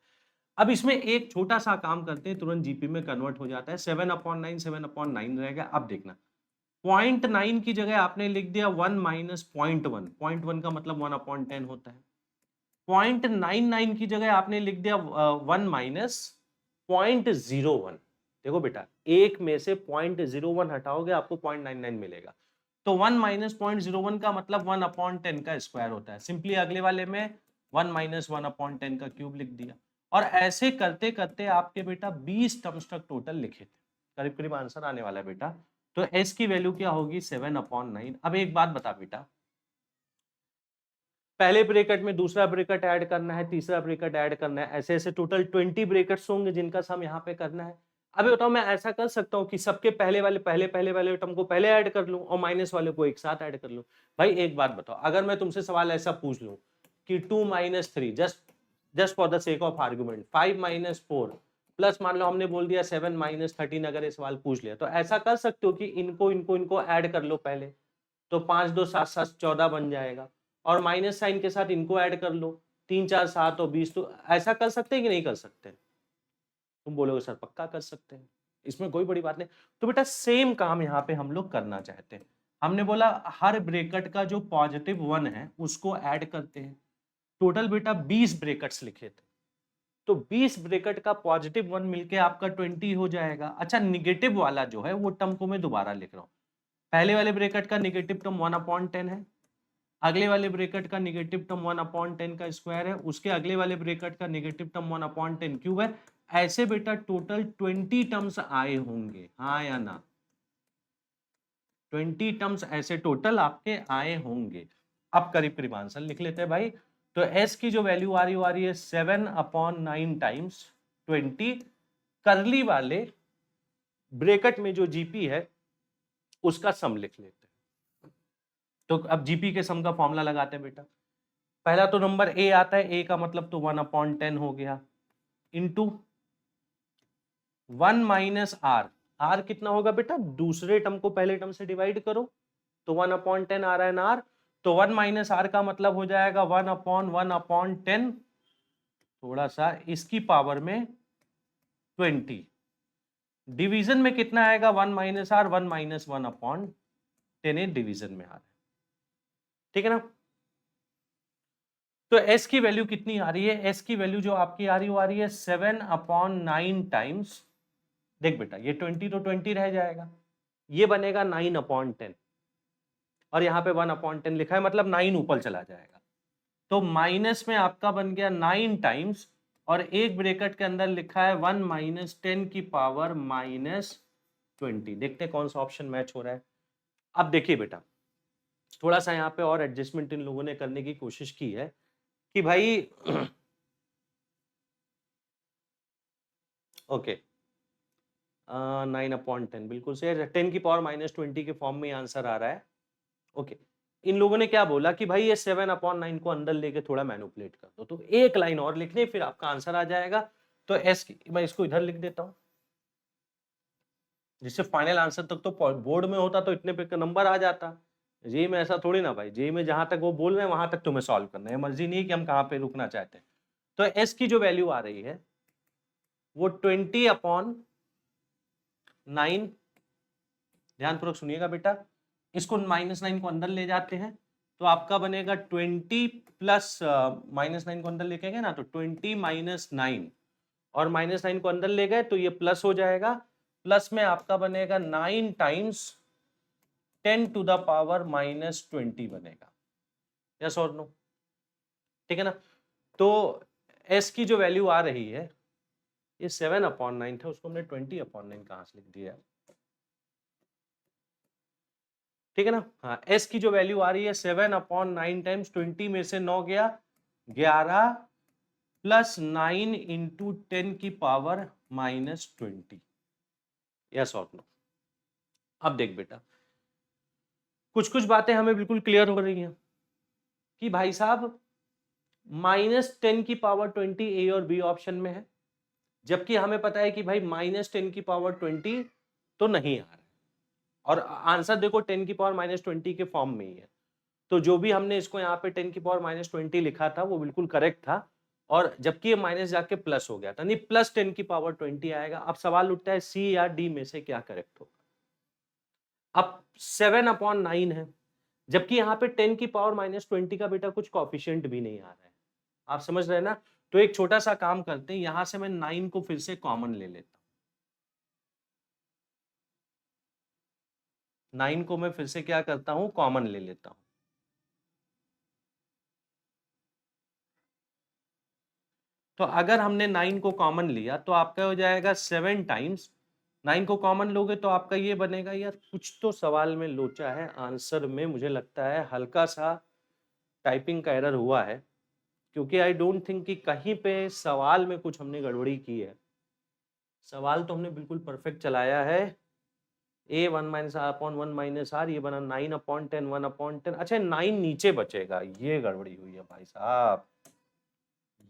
अब इसमें एक छोटा सा काम करते हैं, तुरंत जीपी में कन्वर्ट हो जाता है। 7/9 7/9 रहेगा। अब देखना, 0.9 की जगह आपने लिख दिया 1 माइनस 0.1, 0.1 का मतलब 1/10 होता है। 0.99 की जगह आपने लिख दिया 1 माइनस 0.01। देखो बेटा, एक में से 0.01 हटाओगे आपको 0.99 मिलेगा। तो 1 माइनस 0.01 का मतलब 1/10 का स्क्वायर होता है। सिंपली अगले वाले में 1 माइनस 1/10 का क्यूब लिख दिया। और ऐसे करते करते आपके बेटा 20 टर्म्स तक टोटल लिखे थे। करीब करीब आंसर आने वाला है बेटा। तो s की वैल्यू क्या होगी? 7/9। अब एक बात बता बेटा, पहले ब्रैकेट में दूसरा ब्रैकेट ऐड करना है, तीसरा ब्रैकेट ऐड करना है, ऐसे ऐसे टोटल 20 ब्रैकेट्स होंगे जिनका सम यहाँ पे करना है। अभी बताओ, मैं ऐसा कर सकता हूँ कि सबके पहले वाले टर्म को पहले ऐड कर लूं और माइनस वाले को एक साथ ऐड कर लूं। भाई एक बात बताओ, अगर मैं तुमसे सवाल ऐसा पूछ लूं कि 2 minus 3, just for the sake of argument, 5 minus 4 plus मान लो हमने बोल दिया 7 माइनस 13, अगर ये सवाल पूछ लिया तो ऐसा कर सकते हो कि इनको ऐड कर लो पहले, तो 5 2 7 7 14 बन जाएगा, और माइनस साइन के साथ इनको ऐड कर लो, 3 4 7 और 20। तो ऐसा कर सकते हैं कि नहीं कर सकते? तुम बोलोगे सर पक्का कर सकते हैं, इसमें कोई बड़ी बात नहीं। तो बेटा सेम काम यहाँ पे हम लोग करना चाहते हैं। हमने बोला हर ब्रैकेट का जो +1 है उसको ऐड करते हैं। टोटल बेटा 20 ब्रैकेट्स लिखे थे, तो 20 ब्रैकेट का +1 मिलके आपका 20 हो जाएगा। अच्छा, निगेटिव वाला जो है वो टर्म को मैं दोबारा लिख रहा हूँ। पहले वाले ब्रैकेट का निगेटिव टर्म 1/10 है, अगले वाले ब्रैकेट का निगेटिव टर्म 1/10 का स्क्वायर है, उसके अगले वाले ब्रैकेट का निगेटिव टर्म 1/10 क्यूब है। ऐसे बेटा टोटल 20 टर्म्स आए होंगे, हाँ या ना? 20 टर्म्स ऐसे टोटल आपके आए होंगे। अब करीब करीब आंसर लिख लेते हैं भाई। तो s की जो वैल्यू आ रही है 7/9 टाइम्स 20, करली वाले ब्रैकेट में जो जीपी है उसका सम लिख लेते हैं। तो अब जीपी के सम का फॉर्मूला लगाते हैं बेटा। पहला तो नंबर a आता है, a का मतलब तो 1/10 हो गया, इंटू 1 माइनस आर। आर कितना होगा बेटा? दूसरे टर्म को पहले टर्म से डिवाइड करो, तो 1/10 आ रहा है ना आर, तो 1 माइनस आर का मतलब हो जाएगा 1/1/10, थोड़ा सा इसकी पावर में 20। डिवीजन में कितना आएगा? 1 माइनस आर, 1 माइनस 1/10 डिवीजन में आ रहा है, ठीक है ना? तो s की वैल्यू कितनी आ रही है? s की वैल्यू जो आपकी आ रही है वो आ रही है 7/9 टाइम्स, देख बेटा ये 20 तो 20 रह जाएगा, ये बनेगा 9/10, और यहाँ पे 1/10 लिखा है मतलब 9 ऊपर चला जाएगा, तो माइनस में आपका बन गया 9 टाइम्स, और एक ब्रैकेट के अंदर लिखा है 1 माइनस 10 की पावर -20। देखते हैं कौन सा ऑप्शन मैच हो रहा है। अब देखिए बेटा, थोड़ा सा यहाँ पे और एडजस्टमेंट इन लोगों ने करने की कोशिश की है कि भाई ओके 9/10 बिल्कुल सही, 10 की पावर -20 के फॉर्म में आंसर आ रहा है। ओके, इन लोगों ने क्या बोला कि भाई ये 7/9 को अंदर लेके थोड़ा मैनिपुलेट कर दो, तो एक लाइन और लिख ले फिर आपका आंसर आ जाएगा। तो एस की मैं इसको इधर लिख देता हूं, जिससे फाइनल आंसर तक तो बोर्ड में होता तो इतने पे का नंबर आ जाता। जी में ऐसा थोड़ी ना भाई, जी में जहां तक वो बोल रहे हैं वहां तक तुम्हें सॉल्व करना है, मर्जी नहीं कि हम कहाँ पे रुकना चाहते हैं। तो एस की जो वैल्यू आ रही है वो 20/9, ध्यानपूर्वक सुनिएगा बेटा, इसको -9 को अंदर ले जाते हैं तो आपका बनेगा 20 प्लस -9 को अंदर लेके गए ना, तो 20 माइनस 9, और -9 को अंदर ले गए तो ये प्लस हो जाएगा, प्लस में आपका बनेगा 9 टाइम्स 10 टू द पावर -20 बनेगा। यस और नो? ठीक है ना? तो s की जो वैल्यू आ रही है ये 7/9 था, उसको हमने 20/9 कहां से लिख दिया? ठीक है ना? हाँ, s की जो वैल्यू आ रही है 7/9 टाइम्स 20 में से 9 गया 11 प्लस 9 इंटू 10 की पावर -20। यस और नो? अब देख बेटा, कुछ कुछ बातें हमें बिल्कुल क्लियर हो रही हैं कि भाई साहब -10 की पावर 20 ए और बी ऑप्शन में है, जबकि हमें पता है कि भाई -10⁻20 तो नहीं आ रहा है, और आंसर देखो 10⁻20 के फॉर्म में ही है। तो जो भी हमने इसको यहाँ पे 10⁻20 लिखा था वो बिल्कुल करेक्ट था, और जबकि ये माइनस जाके प्लस हो गया था, नहीं प्लस 10⁻20 आएगा। अब सवाल उठता है सी या डी में से क्या करेक्ट होगा। अब 7/9 है, जबकि यहाँ पे 10⁻20 का बेटा कुछ कॉफिशिएंट भी नहीं आ रहा है। आप समझ रहे हैं ना। तो एक छोटा सा काम करते हैं, यहां से मैं 9 को फिर से कॉमन ले लेता हूं। 9 को मैं फिर से क्या करता हूं, कॉमन ले लेता हूं। तो अगर हमने 9 को कॉमन लिया तो आपका हो जाएगा 7 टाइम्स 9 को कॉमन लोगे तो आपका ये बनेगा। यार कुछ तो सवाल में लोचा है, आंसर में मुझे लगता है हल्का सा टाइपिंग का एरर हुआ है, क्योंकि आई डोंट थिंक कि कहीं पे सवाल में कुछ हमने गड़बड़ी की है। सवाल तो हमने बिल्कुल परफेक्ट चलाया है। a1 - r/1 - r, ये बना 9/10 1/10। अच्छा 9 नीचे बचेगा, ये गड़बड़ी हुई है भाई साहब,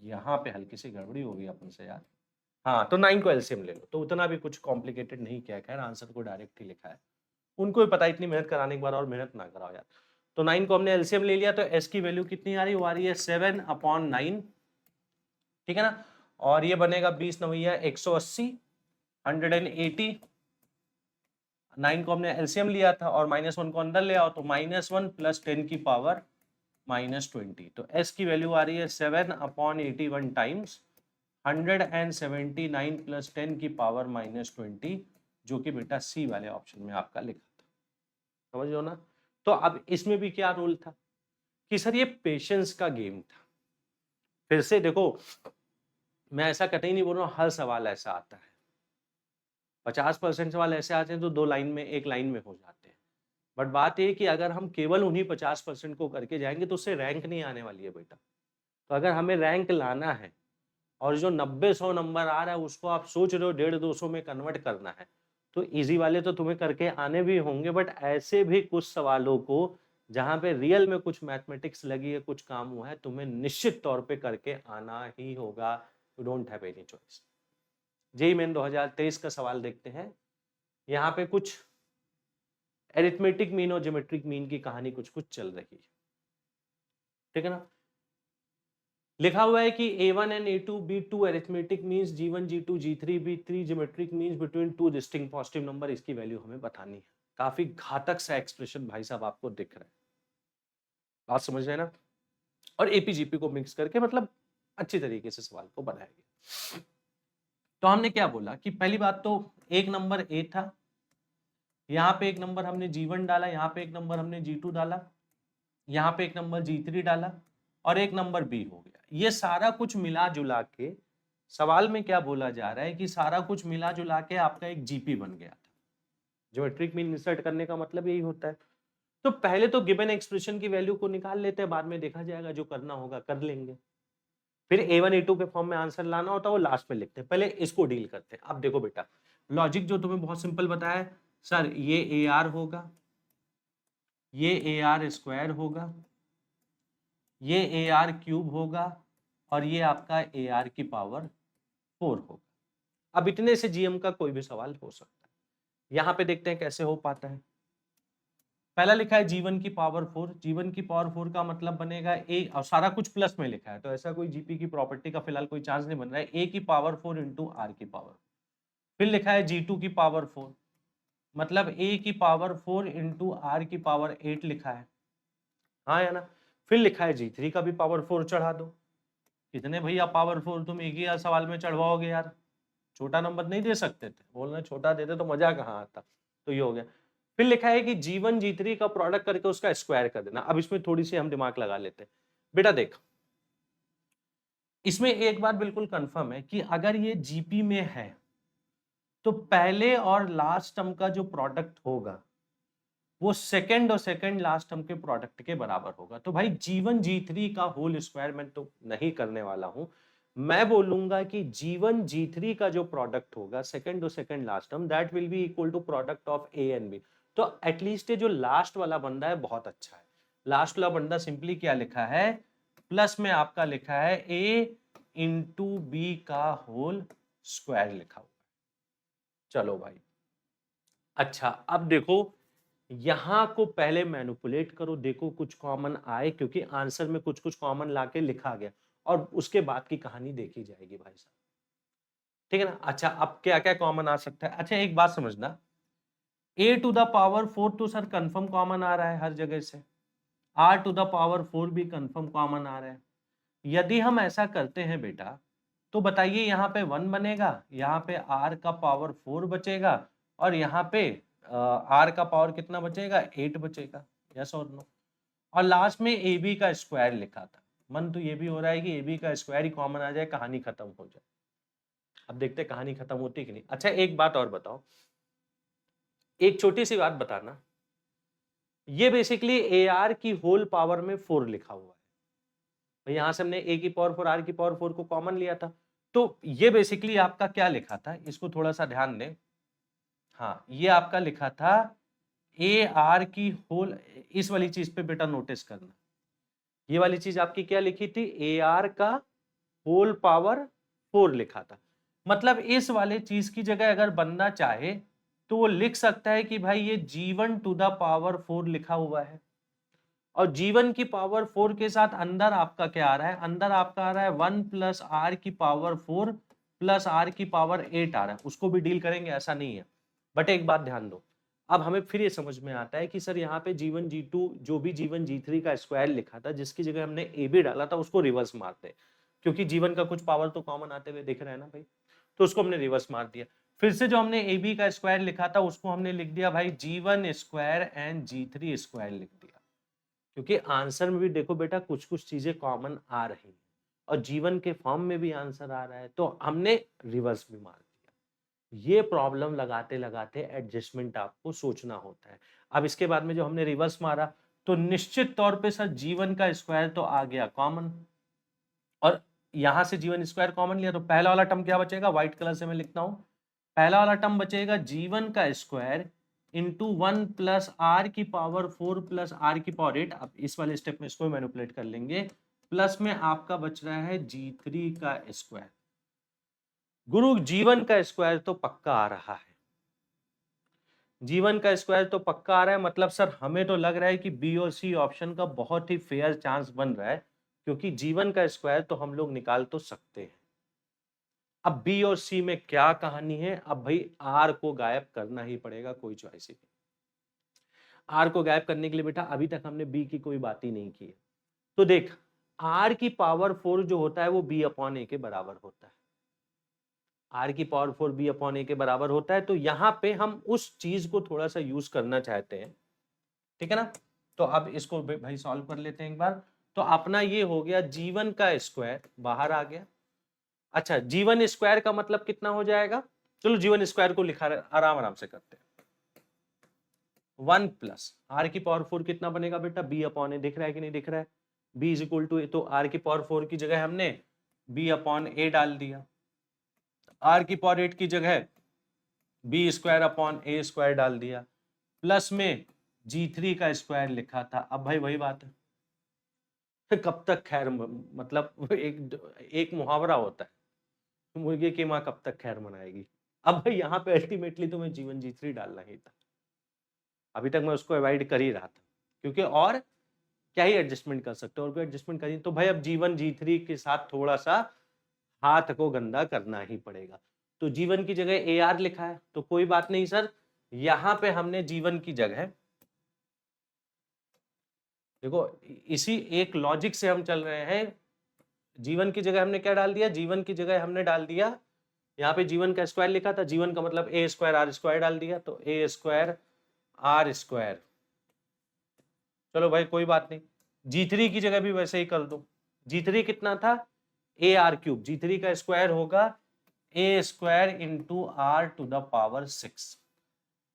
यहाँ पे हल्की सी गड़बड़ी हो गई अपन से यार। हाँ तो 9 को एलसीएम ले लो, तो उतना भी कुछ कॉम्प्लिकेटेड नहीं किया, खैर आंसर को डायरेक्ट ही लिखा है। उनको भी पता है, इतनी मेहनत कराने के बाद और मेहनत ना कराओ यार। तो 9 को हमने एलसीएम ले लिया, तो एस की वैल्यू कितनी आ रही है, वो आ रही है 7/9, ठीक है ना। और ये बनेगा 20 9 180 180। 9 को हमने एलसीएम लिया था और -1 को अंदर ले आओ, तो -1 + 10⁻20। तो s की वैल्यू आ रही है 7/81 टाइम्स 179 + 10⁻20, जो कि बेटा सी वाले ऑप्शन में आपका लिखा था। समझ लो ना। तो अब इसमें भी क्या रोल था कि सर ये पेशेंस का गेम था। फिर से देखो, मैं ऐसा कतई नहीं बोल रहा हूँ हर सवाल ऐसा आता है, 50% सवाल ऐसे आते हैं तो 2 लाइन में, 1 लाइन में हो जाते हैं। बट बात ये कि अगर हम केवल उन्हीं 50% को करके जाएंगे तो उससे रैंक नहीं आने वाली है बेटा। तो अगर हमें रैंक लाना है और जो 90-100 नंबर आ रहा है उसको आप सोच रहे हो 150-200 में कन्वर्ट करना है, तो इजी वाले तो तुम्हें करके आने भी होंगे, बट ऐसे भी कुछ सवालों को जहां पे रियल में कुछ मैथमेटिक्स लगी है, कुछ काम हुआ है, तुम्हें निश्चित तौर पे करके आना ही होगा। You don't have any choice. JEE main 2023 का सवाल देखते हैं। यहाँ पे कुछ एरिथमेटिक मीन और ज्योमेट्रिक मीन की कहानी कुछ कुछ चल रही है, ठीक है ना। लिखा हुआ है कि A1 and A2 be two arithmetic means G1 G2 G3 be three geometric means between two distinct positive number। इसकी वैल्यू हमें बतानी है। काफी घातक सा एक्सप्रेशन भाई साहब आपको दिख रहा है, बात समझ रहे हैं ना। और एपीजीपी को मिक्स करके मतलब अच्छी तरीके से सवाल को बनाया गया। तो हमने क्या बोला कि पहली बात तो एक नंबर ए था, यहाँ पे एक नंबर हमने G1 डाला, यहाँ पे एक नंबर हमने G2 डाला, यहाँ पे एक नंबर G3 डाला और एक नंबर B हो गया। ये सारा कुछ मिला जुला के सवाल में क्या बोला जा रहा है कि सारा कुछ मिला जुला के आपका एक जीपी बन गया था। ज्योमेट्रिक मीन इंसर्ट करने का मतलब यही होता है। तो पहले तो गिवन एक्सप्रेशन की वैल्यू को निकाल लेते हैं, बाद में देखा जाएगा, जो करना होगा कर लेंगे। फिर A1 A2 के फॉर्म में आंसर लाना होता है, वो लास्ट में लिखते हैं, पहले इसको डील करते हैं। अब देखो बेटा, लॉजिक जो तुम्हें बहुत सिंपल बताया सर, ये AR होगा, ये AR² होगा, ये AR³ होगा और ये आपका AR की पावर 4 होगा। अब इतने से जीएम का कोई भी सवाल हो सकता है। यहां पे देखते हैं कैसे हो पाता है। पहला लिखा है G1 की पावर 4, G1 की पावर 4 का मतलब बनेगा A, और सारा कुछ प्लस में लिखा है तो ऐसा कोई जीपी की प्रॉपर्टी का फिलहाल कोई चांस नहीं बन रहा है। A की पावर 4 इंटू R की पावर। फिर लिखा है G2 की पावर 4, मतलब A की पावर 4 इंटू R की पावर 8 लिखा है, हाँ या ना। फिर लिखा है G3 का भी पावर 4 चढ़ा दो। कितने भैया पावर 4 तुम एक ही सवाल में चढ़वाओगे यार, छोटा नंबर नहीं दे सकते थे, बोलना छोटा देते तो मजा कहाँ आता। तो ये हो गया। फिर लिखा है कि G1 G3 का प्रोडक्ट करके उसका स्क्वायर कर देना। अब इसमें थोड़ी सी हम दिमाग लगा लेते हैं बेटा। देख, इसमें एक बात बिल्कुल कंफर्म है कि अगर ये जीपी में है तो पहले और लास्ट टर्म का जो प्रोडक्ट होगा वो सेकंड और सेकंड लास्ट टर्म के प्रोडक्ट के बराबर होगा। तो भाई G1 G3 का होल स्क्वायर मैं तो नहीं करने वाला हूं, मैं बोलूंगा कि G1 G3 का जो प्रोडक्ट होगा सेकंड और second last term, that will be equal to product of A and B। तो एटलीस्ट ये जो लास्ट वाला बंदा है बहुत अच्छा है। लास्ट वाला बंदा सिंपली क्या लिखा है, प्लस में आपका लिखा है A इंटू B का होल स्क्वायर लिखा हुआ है। चलो भाई, अच्छा अब देखो यहां को पहले मैनिपुलेट करो, देखो कुछ कॉमन आए, क्योंकि आंसर में कुछ कुछ कॉमन लाके लिखा गया और उसके बाद की कहानी देखी जाएगी भाई साहब, ठीक है ना। अच्छा अब क्या क्या कॉमन आ सकता है, अच्छा एक बात समझना, a टू द पावर 4 तो सर कंफर्म कॉमन आ रहा है हर जगह से, r टू द पावर 4 भी कंफर्म कॉमन आ रहा है। यदि हम ऐसा करते हैं बेटा, तो बताइए यहाँ पे 1 बनेगा, यहाँ पे r का पावर 4 बचेगा और यहाँ पे r का पावर कितना बचेगा, 8 बचेगा, यस और नो। और लास्ट में ab का स्क्वायर लिखा था, मन तो ये भी हो रहा है कि ab का स्क्वायर ही कॉमन आ जाए, कहानी खत्म हो जाए। अब देखते हैं कहानी खत्म होती कि नहीं। अच्छा एक बात और बताओ, एक छोटी सी बात बताना, ये बेसिकली ए आर की होल पावर में 4 लिखा हुआ है, यहां से हमने a की पावर 4 r की पावर 4 को कॉमन लिया था, तो ये बेसिकली आपका क्या लिखा था, इसको थोड़ा सा ध्यान दें। हाँ ये आपका लिखा था ए आर की होल, इस वाली चीज पे बेटा नोटिस करना, ये वाली चीज आपकी क्या लिखी थी, ए आर का होल पावर 4 लिखा था। मतलब इस वाले चीज की जगह अगर बनना चाहे तो वो लिख सकता है कि भाई ये g1 टू द पावर 4 लिखा हुआ है, और g1 की पावर 4 के साथ अंदर आपका क्या आ रहा है, अंदर आपका आ रहा है 1 प्लस आर की पावर 4 प्लस आर की पावर 8 आ रहा है, उसको भी डील करेंगे ऐसा नहीं है। बट एक बात ध्यान दो, अब हमें फिर ये समझ में आता है कि सर यहाँ पे g1 g2 जो भी g1 g3 का स्क्वायर लिखा था, जिसकी जगह हमने ए बी डाला था उसको रिवर्स मारते, क्योंकि g1 का कुछ पावर तो कॉमन आते हुए दिख रहा है ना भाई, तो उसको हमने रिवर्स मार दिया। फिर से जो हमने ए बी का स्क्वायर लिखा था उसको हमने लिख दिया भाई g1 square and g3 square लिख दिया, क्योंकि आंसर में भी देखो बेटा कुछ कुछ चीजें कॉमन आ रही हैं और जीवन के फॉर्म में भी आंसर आ रहा है, तो हमने रिवर्स भी मार दिया। ये प्रॉब्लम लगाते लगाते एडजस्टमेंट आपको सोचना होता है। अब इसके बाद में जो हमने रिवर्स मारा, तो निश्चित तौर पे सर जीवन का स्क्वायर तो आ गया कॉमन, और यहां से जीवन स्क्वायर कॉमन लिया तो पहला वाला टर्म क्या बचेगा, व्हाइट कलर से मैं लिखता हूं, पहला वाला टर्म बचेगा जीवन का स्क्वायर इंटू 1 प्लस आर की पावर 4 प्लस आर की पावर 8। अब इस वाले स्टेप में इसको मैनिपुलेट कर लेंगे, प्लस में आपका बच रहा है g3 का स्क्वायर। गुरु जीवन का स्क्वायर तो पक्का आ रहा है, जीवन का स्क्वायर तो पक्का आ रहा है, मतलब सर हमें तो लग रहा है कि बी और सी ऑप्शन का बहुत ही फेयर चांस बन रहा है, क्योंकि जीवन का स्क्वायर तो हम लोग निकाल तो सकते हैं। अब बी और सी में क्या कहानी है, अब भाई आर को गायब करना ही पड़ेगा, कोई चॉइस ही नहीं। आर को गायब करने के लिए बेटा अभी तक हमने बी की कोई बात ही नहीं की है, तो देख आर की पावर 4 जो होता है वो बी अपॉन ए के बराबर होता है, आर की पावर 4 बी अपॉन ए के बराबर होता है, तो यहां पे हम उस चीज को थोड़ा सा यूज करना चाहते हैं, ठीक है ना। तो अब इसको भाई सॉल्व कर लेते हैं एक बार। तो अपना ये हो गया जीवन का स्क्वायर बाहर आ गया। अच्छा जीवन स्क्वायर का मतलब कितना हो जाएगा, चलो जीवन स्क्वायर को लिखा आराम आराम से करते हैं, 1 प्लस आर की पावर 4 कितना बनेगा बेटा, बी अपॉन ए, दिख रहा है कि नहीं दिख रहा है, बी इज इक्वल टू, तो आर की पावर 4 की जगह हमने बी अपॉन ए डाल दिया, आर की पावर 8 की जगह B square upon a square डाल दिया, प्लस में g3 का स्क्वायर लिखा था। अब भाई वही बात है, कब तक खैर, मतलब एक मुहावरा होता है, मुर्गे की माँ कब तक खैर मनाएगी। अब भाई यहाँ पे अल्टीमेटली तो मैं जीवन g3 डालना ही था, अभी तक मैं उसको अवॉइड कर ही रहा था, क्योंकि और क्या ही एडजस्टमेंट कर सकते हो, और कोई एडजस्टमेंट करिए तो भाई अब जीवन g3 के साथ थोड़ा सा हाथ को गंदा करना ही पड़ेगा। तो जीवन की जगह ए आर लिखा है, तो कोई बात नहीं सर, यहां पे हमने जीवन की जगह, देखो इसी एक लॉजिक से हम चल रहे हैं, जीवन की जगह हमने क्या डाल दिया, जीवन की जगह हमने डाल दिया, यहाँ पे जीवन का स्क्वायर लिखा था, जीवन का मतलब ए स्क्वायर आर स्क्वायर डाल दिया, तो ए स्क्वायर आर स्क्वायर। चलो भाई कोई बात नहीं, g3 की जगह भी वैसे ही कर दो, g3 कितना था, ए आर क्यूब, g3 का स्क्वायर होगा a square into r to the power 6।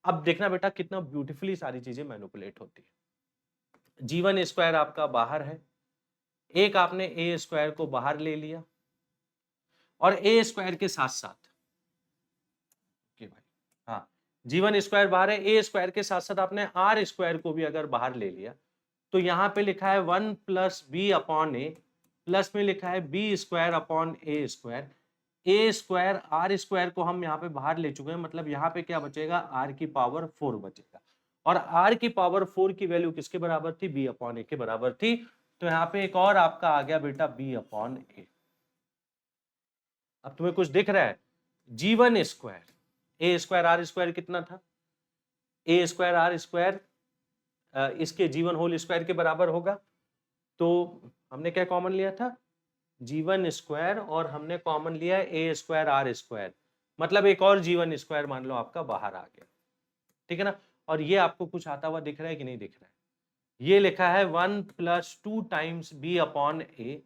अब देखना बेटा कितना ब्यूटीफुली सारी चीजें मैनिपुलेट होती है। जीवन स्क्वायर आपका बाहर है, एक आपने ए स्क्वायर को बाहर ले लिया, और ए स्क्वायर के साथ साथ, ओके भाई हाँ, जीवन स्क्वायर बाहर है, ए स्क्वायर के साथ साथ आपने आर स्क्वायर को भी अगर बाहर ले लिया, तो यहाँ पे लिखा है 1 plus b upon a, plus में लिखा है b square upon a square. A square r square को हम यहाँ पे बाहर ले चुके हैं, मतलब यहाँ पे क्या बचेगा, आर की पावर 4 बचेगा। और आर की पावर 4 की वैल्यू किसके बराबर थी, बी अपॉन ए के बराबर थी। तो यहाँ पे एक और आपका आ गया बेटा बी अपॉन ए। अब तुम्हें कुछ दिख रहा है, G1 square a square r square कितना था, ए स्क्वायर आर स्क्वायर इसके G1 होल स्क्वायर के बराबर होगा। तो हमने क्या कॉमन लिया था, G1 स्क्वायर, और हमने कॉमन लिया ए स्क्वायर आर स्क्वायर, मतलब एक और G1 स्क्वायर मान लो आपका बाहर आ गया, ठीक है ना। और ये आपको कुछ आता हुआ दिख रहा है कि नहीं दिख रहा है, ये लिखा है 1 + 2 times B upon a,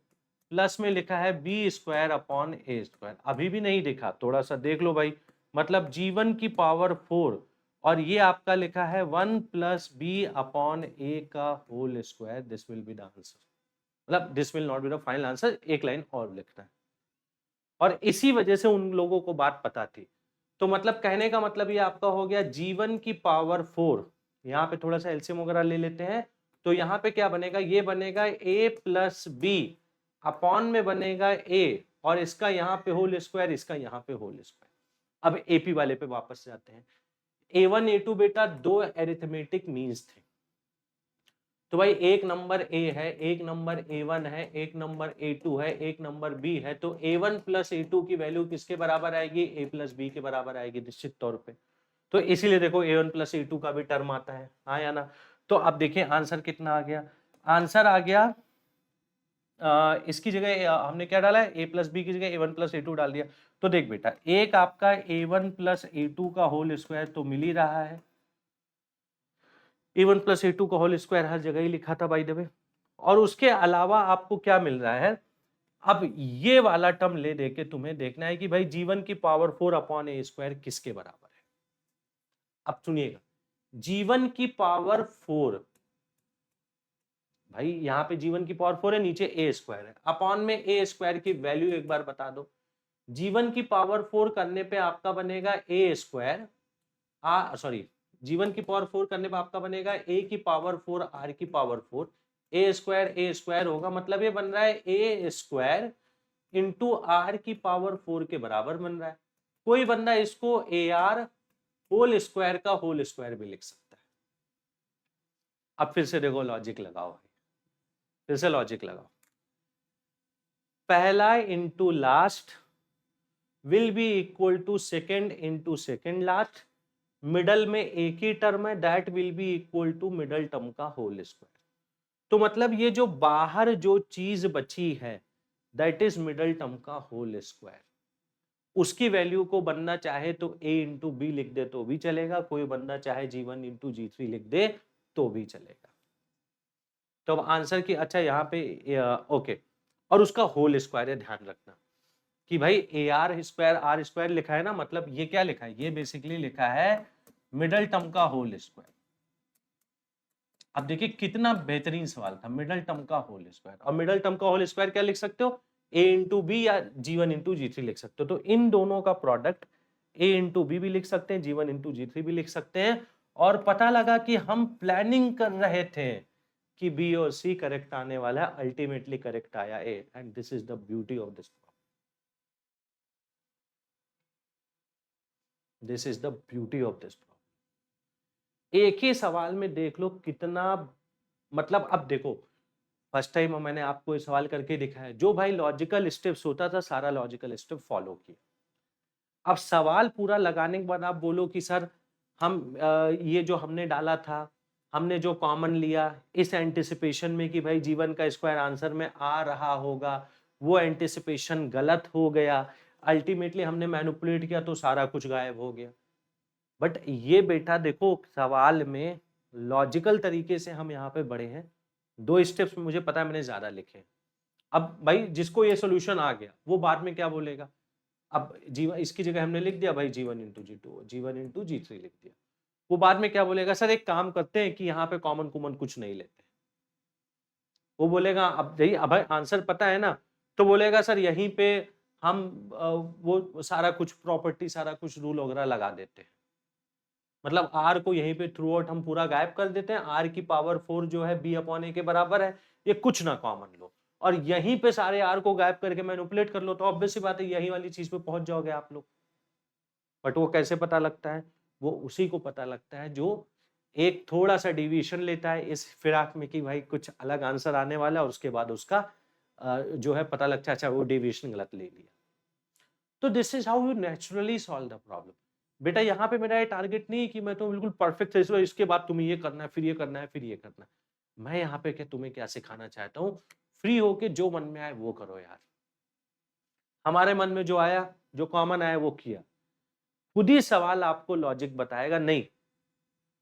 plus में लिखा है b square upon a square. अभी भी नहीं दिखा, थोड़ा सा देख लो भाई, मतलब G1 की पावर 4 और ये आपका लिखा है 1 + बी अपॉन ए का whole square, this will be the answer, मतलब this will not be the final answer, एक लाइन और लिखना है। और इसी वजह से उन लोगों को बात पता थी। तो मतलब कहने का मतलब ये आपका हो गया G1 की पावर 4, यहाँ पे थोड़ा सा एलसीएम वगैरह ले लेते हैं, तो यहाँ पे क्या बनेगा, ये बनेगा a + b अपॉन में बनेगा a, और इसका यहाँ पे होल स्क्वायर, इसका यहाँ पे होल स्क्वायर। अब एपी वाले पे वापस जाते हैं। a1 a2 बेटा दो एरिथमेटिक मीन्स थे, तो भाई एक नंबर a है, एक नंबर a1 है, एक नंबर a2 है, एक नंबर b है, तो a1 + a2 की वैल्यू किसके बराबर आएगी, a + b के बराबर आएगी निश्चित तौर पे। तो इसीलिए देखो a1 + a2 का भी टर्म आता है, हाँ या ना। तो अब देखिए आंसर कितना आ गया, आंसर आ गया इसकी जगह हमने क्या डाला है, a + b की जगह a1 + a2 डाल दिया। तो देख बेटा, एक आपका a1 + a2 का होल स्क्वायर तो मिल ही रहा है, a1 + a2 का होल स्क्वायर हर जगह ही लिखा था बाय द वे, और उसके अलावा आपको क्या मिल रहा है, अब ये वाला टर्म ले देके तुम्हें देखना है कि भाई G1 की पावर 4 अपॉन ए स्क्वायर किसके बराबर है। अब सुनिएगा, G1 की पावर 4, भाई यहाँ पे G1 की पावर 4 है, नीचे ए स्क्वायर है, अपॉन में ए स्क्वायर की वैल्यू एक बार बता दो। G1 की पावर 4 करने पे आपका बनेगा ए स्क्वायर, सॉरी, G1 की पावर 4 करने पे आपका बनेगा a की पावर 4 r की पावर 4, ए स्क्वायर होगा, मतलब ये बन रहा है ए स्क्वायर इंटू आर की पावर 4 के बराबर बन रहा है। कोई बंदा इसको ए आर होल स्क्वायर का होल स्क्वायर भी लिख सकता है। अब फिर से देखो लॉजिक लगाओ, फिर से लॉजिक लगाओ, पहला into last will be equal to second into second last, middle में एक ही टर्म है, that will be equal to middle term का होल स्क्वायर। तो मतलब ये जो बाहर जो चीज बची है दैट इज मिडल टर्म का होल स्क्वायर, उसकी वैल्यू को बनना चाहे तो a इंटू बी लिख दे तो भी चलेगा, कोई बनना चाहे G1 इंटू G3 लिख दे तो भी चलेगा। तो अब आंसर की, अच्छा यहाँ पे ओके, और उसका होल स्क्वायर है, ध्यान रखना कि भाई ए आर स्क्वायर लिखा है ना, मतलब ये क्या लिखा है, ये बेसिकली लिखा है मिडल टर्म का होल स्क्वायर। अब देखिए कितना बेहतरीन सवाल था, मिडल टर्म का होल स्क्वायर, और मिडल टर्म का होल स्क्वायर क्या लिख सकते हो, a इंटू बी या G1 इंटू G3 लिख सकते हो। तो इन दोनों का प्रोडक्ट a इंटू बी भी लिख सकते हैं, G1 इंटू G3 भी लिख सकते हैं। और पता लगा कि हम प्लानिंग कर रहे थे कि बी और सी करेक्ट आने वाला है, अल्टीमेटली करेक्ट आया a, and this is the beauty of this problem, this is the beauty of this problem. एक ही सवाल में देख लो कितना, मतलब अब देखो फर्स्ट टाइम मैंने आपको ये सवाल करके दिखाया, जो भाई लॉजिकल स्टेप्स होता था सारा लॉजिकल स्टेप फॉलो किया। अब सवाल पूरा लगाने के बाद आप बोलो कि सर हम ये जो हमने डाला था, हमने जो कॉमन लिया इस एंटिसिपेशन में कि भाई G1 का स्क्वायर आंसर में आ रहा होगा, वो एंटिसिपेशन गलत हो गया, अल्टीमेटली हमने मैनिपुलेट किया तो सारा कुछ गायब हो गया। बट ये बेटा देखो सवाल में लॉजिकल तरीके से हम यहाँ पे बढ़े हैं, 2 स्टेप्स मुझे पता है मैंने ज्यादा लिखे हैं। अब भाई जिसको ये सोल्यूशन आ गया वो बाद में क्या बोलेगा, अब G1 इसकी जगह हमने लिख दिया भाई G1 into G2, G1 into G3 लिख दिया, वो बाद में क्या बोलेगा, सर एक काम करते हैं कि यहाँ पे कॉमन कुछ नहीं लेते, वो बोलेगा अब यही, अब आंसर पता है ना, तो बोलेगा सर यहीं पे हम वो सारा कुछ प्रॉपर्टी सारा कुछ रूल वगैरह लगा देते हैं, मतलब आर को यहीं पे थ्रू आउट हम पूरा गायब कर देते हैं, आर की पावर 4 जो है बी अपॉन ए के बराबर है, ये कुछ ना कॉमन लो, और यहीं पे सारे आर को गायब करके मैनिपुलेट कर लो, तो ऑब्वियस सी बात है यही वाली चीज पे पहुंच जाओगे आप लोग। बट वो कैसे पता लगता है? वो उसी को पता लगता है जो एक थोड़ा सा डिविएशन लेता है इस फिराक में कि भाई कुछ अलग आंसर आने वाला है, और उसके बाद उसका जो है पता लगता है अच्छा वो डेविएशन गलत ले लिया। तो this is how you naturally solve the problem. बेटा यहाँ पे मेरा ये टारगेट नहीं है कि मैं तो बिल्कुल परफेक्ट है, इसके बाद तुम्हें ये करना है, फिर ये करना है, फिर ये करना है। मैं यहाँ पे तुम्हें क्या सिखाना चाहता हूँ, फ्री होके जो मन में आए वो करो यार। हमारे मन में जो आया, जो कॉमन आया वो किया। खुद ही सवाल आपको लॉजिक बताएगा, नहीं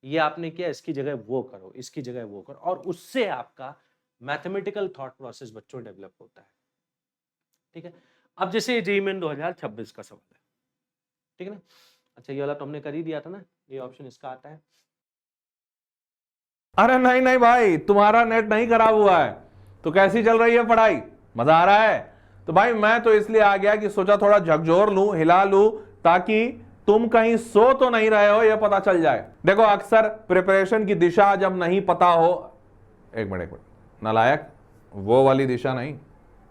ये आपने किया, इसकी जगह वो करो, इसकी जगह वो करो, और उससे आपका मैथमेटिकल थॉट प्रोसेस बच्चों डेवलप होता है। ठीक है, अब जैसे जेईई 2026 का सवाल है, ठीक है ना। अच्छा ये वाला तो हमने कर ही दिया था ना, ये ऑप्शन इसका आता है। अरे नहीं नहीं भाई, तुम्हारा नेट नहीं खराब हुआ है तो कैसी चल रही है पढ़ाई, मजा आ रहा है? तो भाई मैं तो इसलिए आ गया कि सोचा थोड़ा झकझोर लूं, हिला लूं, ताकि तुम कहीं सो तो नहीं रहे हो ये पता चल जाए। देखो अक्सर प्रिपरेशन की दिशा जब नहीं पता हो, एक मिनट नालायक, वो वाली दिशा नहीं,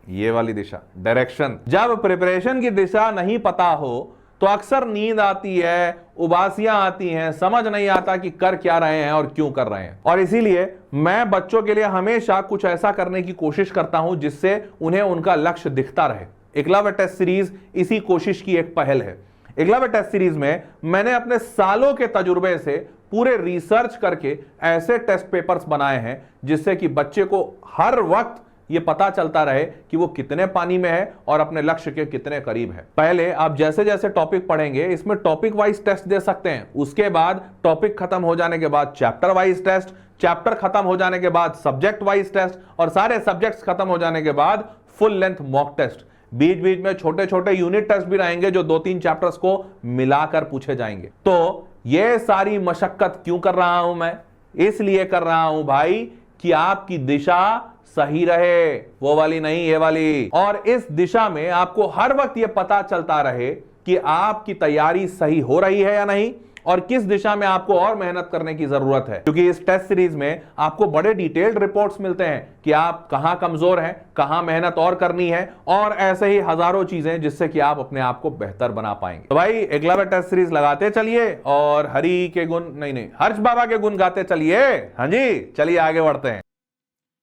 ये वाली दिशा, डायरेक्शन। जब प्रिपरेशन की दिशा नहीं पता हो तो अक्सर नींद आती है, उबासियां आती हैं, समझ नहीं आता कि कर क्या रहे हैं और क्यों कर रहे हैं। और इसीलिए मैं बच्चों के लिए हमेशा कुछ ऐसा करने की कोशिश करता हूं जिससे उन्हें उनका लक्ष्य दिखता रहे। एकलव्य टेस्ट सीरीज इसी कोशिश की एक पहल है। एकलव्य टेस्ट सीरीज में मैंने अपने सालों के तजुर्बे से पूरे रिसर्च करके ऐसे टेस्ट पेपर्स बनाए हैं जिससे कि बच्चे को हर वक्त ये पता चलता रहे कि वो कितने पानी में है और अपने लक्ष्य के कितने करीब है। पहले आप जैसे जैसे टॉपिक पढ़ेंगे इसमें टॉपिक वाइज टेस्ट दे सकते हैं, उसके बाद टॉपिक खत्म हो जाने के बाद चैप्टर वाइज टेस्ट, चैप्टर खत्म हो जाने के बाद सब्जेक्ट वाइज टेस्ट, और सारे सब्जेक्ट्स खत्म हो जाने के बाद फुल लेंथ मॉक टेस्ट। बीच बीच में छोटे छोटे यूनिट टेस्ट भी रहेंगे जो 2-3 चैप्टर्स को मिलाकर पूछे जाएंगे। तो ये सारी मशक्कत क्यों कर रहा हूं मैं? इसलिए कर रहा हूं भाई कि आपकी दिशा सही रहे, वो वाली नहीं ये वाली। और इस दिशा में आपको हर वक्त ये पता चलता रहे कि आपकी तैयारी सही हो रही है या नहीं, और किस दिशा में आपको और मेहनत करने की जरूरत है। क्योंकि इस टेस्ट सीरीज में आपको बड़े डिटेल्ड रिपोर्ट्स मिलते हैं कि आप कहां कमजोर हैं, कहां मेहनत और करनी है, और ऐसे ही हजारों चीजें जिससे कि आप अपने आप को बेहतर बना पाएंगे। तो भाई एकलव्य टेस्ट सीरीज लगाते चलिए और हरि के गुण नहीं हर्ष बाबा के गुण गाते चलिए। हाँ जी, चलिए आगे बढ़ते हैं।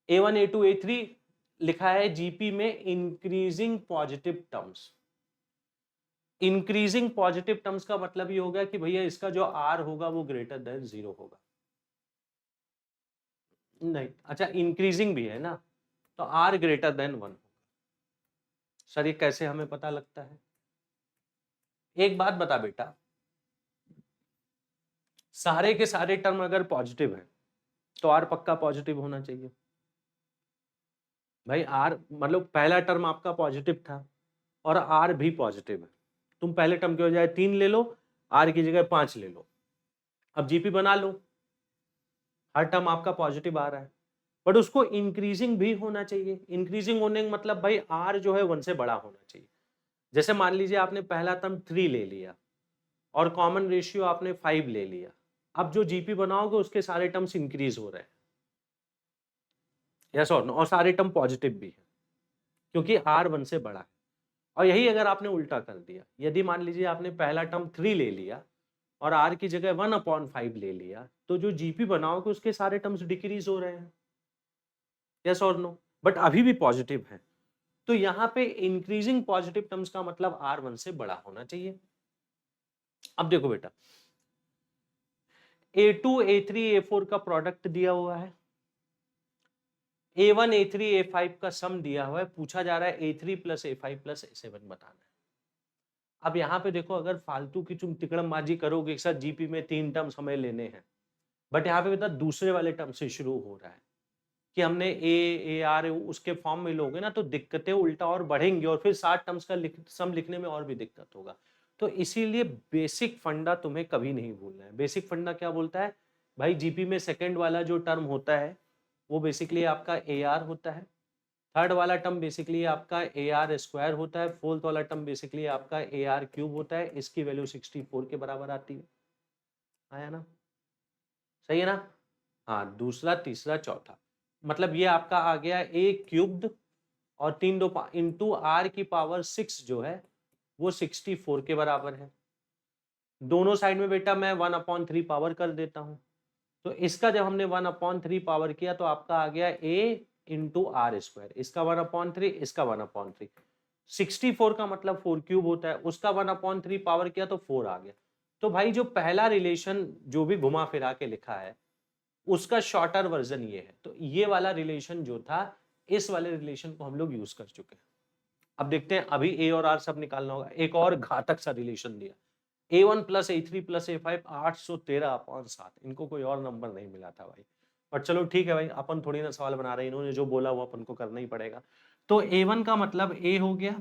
A1 A2 A3 लिखा है जीपी में increasing positive terms. Increasing positive terms का मतलब ये होगा कि भैया इसका जो आर होगा वो ग्रेटर देन 0 होगा। नहीं, अच्छा इंक्रीजिंग भी है ना, तो आर ग्रेटर देन 1 होगा। सर ये कैसे हमें पता लगता है? एक बात बता बेटा, सारे के सारे टर्म अगर पॉजिटिव है तो आर पक्का पॉजिटिव होना चाहिए। भाई आर मतलब पहला टर्म आपका पॉजिटिव था और आर भी पॉजिटिव है, तुम पहले टर्म के बजाय 3 ले लो, आर की जगह 5 ले लो, अब जीपी बना लो। हर टर्म आपका पॉजिटिव आ रहा है, बट उसको इंक्रीजिंग भी होना चाहिए। इंक्रीजिंग होने का मतलब भाई आर जो है 1 से बड़ा होना चाहिए। जैसे मान लीजिए आपने पहला टर्म 3 ले लिया और कॉमन रेशियो आपने 5 ले लिया, अब जो जीपी बनाओगे उसके सारे टर्म्स इंक्रीज हो रहे हैं, यस और नो, और सारे टर्म पॉजिटिव भी है क्योंकि आर 1 से बड़ा है। और यही अगर आपने उल्टा कर दिया, यदि मान लीजिए आपने पहला टर्म 3 ले लिया और आर की जगह 1/5 ले लिया, तो जो जीपी बनाओगे उसके सारे टर्म्स डिक्रीज हो रहे हैं, यस और नो, बट अभी भी पॉजिटिव है। तो यहाँ पे इंक्रीजिंग पॉजिटिव टर्म्स का मतलब आर 1 से बड़ा होना चाहिए। अब देखो बेटा, A2 A3 A4 का प्रोडक्ट दिया हुआ है, A1 A3 A5 का सम दिया हुआ है, पूछा जा रहा है A3 + A5 + A7 बताना है। अब यहाँ पे देखो, अगर फालतू की तुम तिकड़मबाजी करोगे सर जीपी में 3 टर्म्स हमें लेने हैं, बट यहाँ पे बेटा दूसरे वाले टर्म से शुरू हो रहा है कि हमने ए आर उसके फॉर्म में लोगे ना तो दिक्कतें उल्टा और बढ़ेंगी और फिर 60 टर्म्स का सम लिखने में और भी दिक्कत होगा। तो इसीलिए बेसिक फंडा तुम्हें कभी नहीं भूलना है। बेसिक फंडा क्या बोलता है भाई, जीपी में सेकंड वाला जो टर्म होता है वो बेसिकली आपका ए आर होता है, थर्ड वाला टर्म बेसिकली आपका ए आर स्क्वायर होता है, फोर्थ वाला टर्म बेसिकली आपका ए आर क्यूब होता है। इसकी वैल्यू 64 के बराबर आती है। आया ना, सही है ना? हाँ, दूसरा तीसरा चौथा, मतलब ये आपका आ गया ए क्यूब्ड और 3 2 इंटू आर की पावर 6 जो है वो 64 के बराबर है। दोनों साइड में बेटा मैं 1/3 पावर कर देता हूं। तो इसका जब हमने 1/3 पावर किया तो आपका आ गया a इंटू आर स्क्वायर, इसका 1/3, इसका 1/3। 64 का मतलब 4 क्यूब होता है, उसका 1/3 पावर किया तो 4 आ गया। तो भाई जो पहला रिलेशन जो भी घुमा फिरा के लिखा है उसका शॉर्टर वर्जन ये है। तो ये वाला रिलेशन जो था इस वाले रिलेशन को हम लोग यूज कर चुके हैं। अब देखते हैं, अभी ए और आर सब निकालना होगा। एक और घातक सा रिलेशन दिया, A1 plus A3 plus A5 813/7। इनको कोई और नंबर नहीं मिला था भाई, पर चलो ठीक है भाई, अपन थोड़ी ना सवाल बना रहे हैं, इन्होंने जो बोला वो अपन को करना ही पड़ेगा। तो A1 का मतलब A हो गया,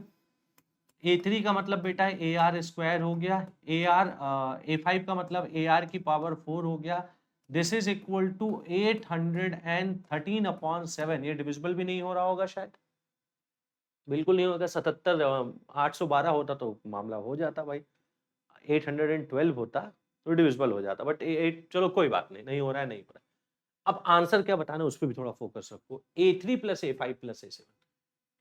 A3 का मतलब बेटा AR स्क्वायर हो गया, A5 का मतलब AR की पावर 4 हो गया। This is equal to 813/7। ये डिविजिबल भी नहीं हो रहा होगा शायद, बिल्कुल नहीं होगा। 77 812 होता तो मामला हो जाता भाई, 812 होता तो डिविजिबल हो जाता, बट 8 चलो कोई बात नहीं, नहीं हो रहा है, नहीं हो रहा है। अब आंसर क्या बताना है उस पर भी थोड़ा फोकस रखो। A3 plus A5 plus A7,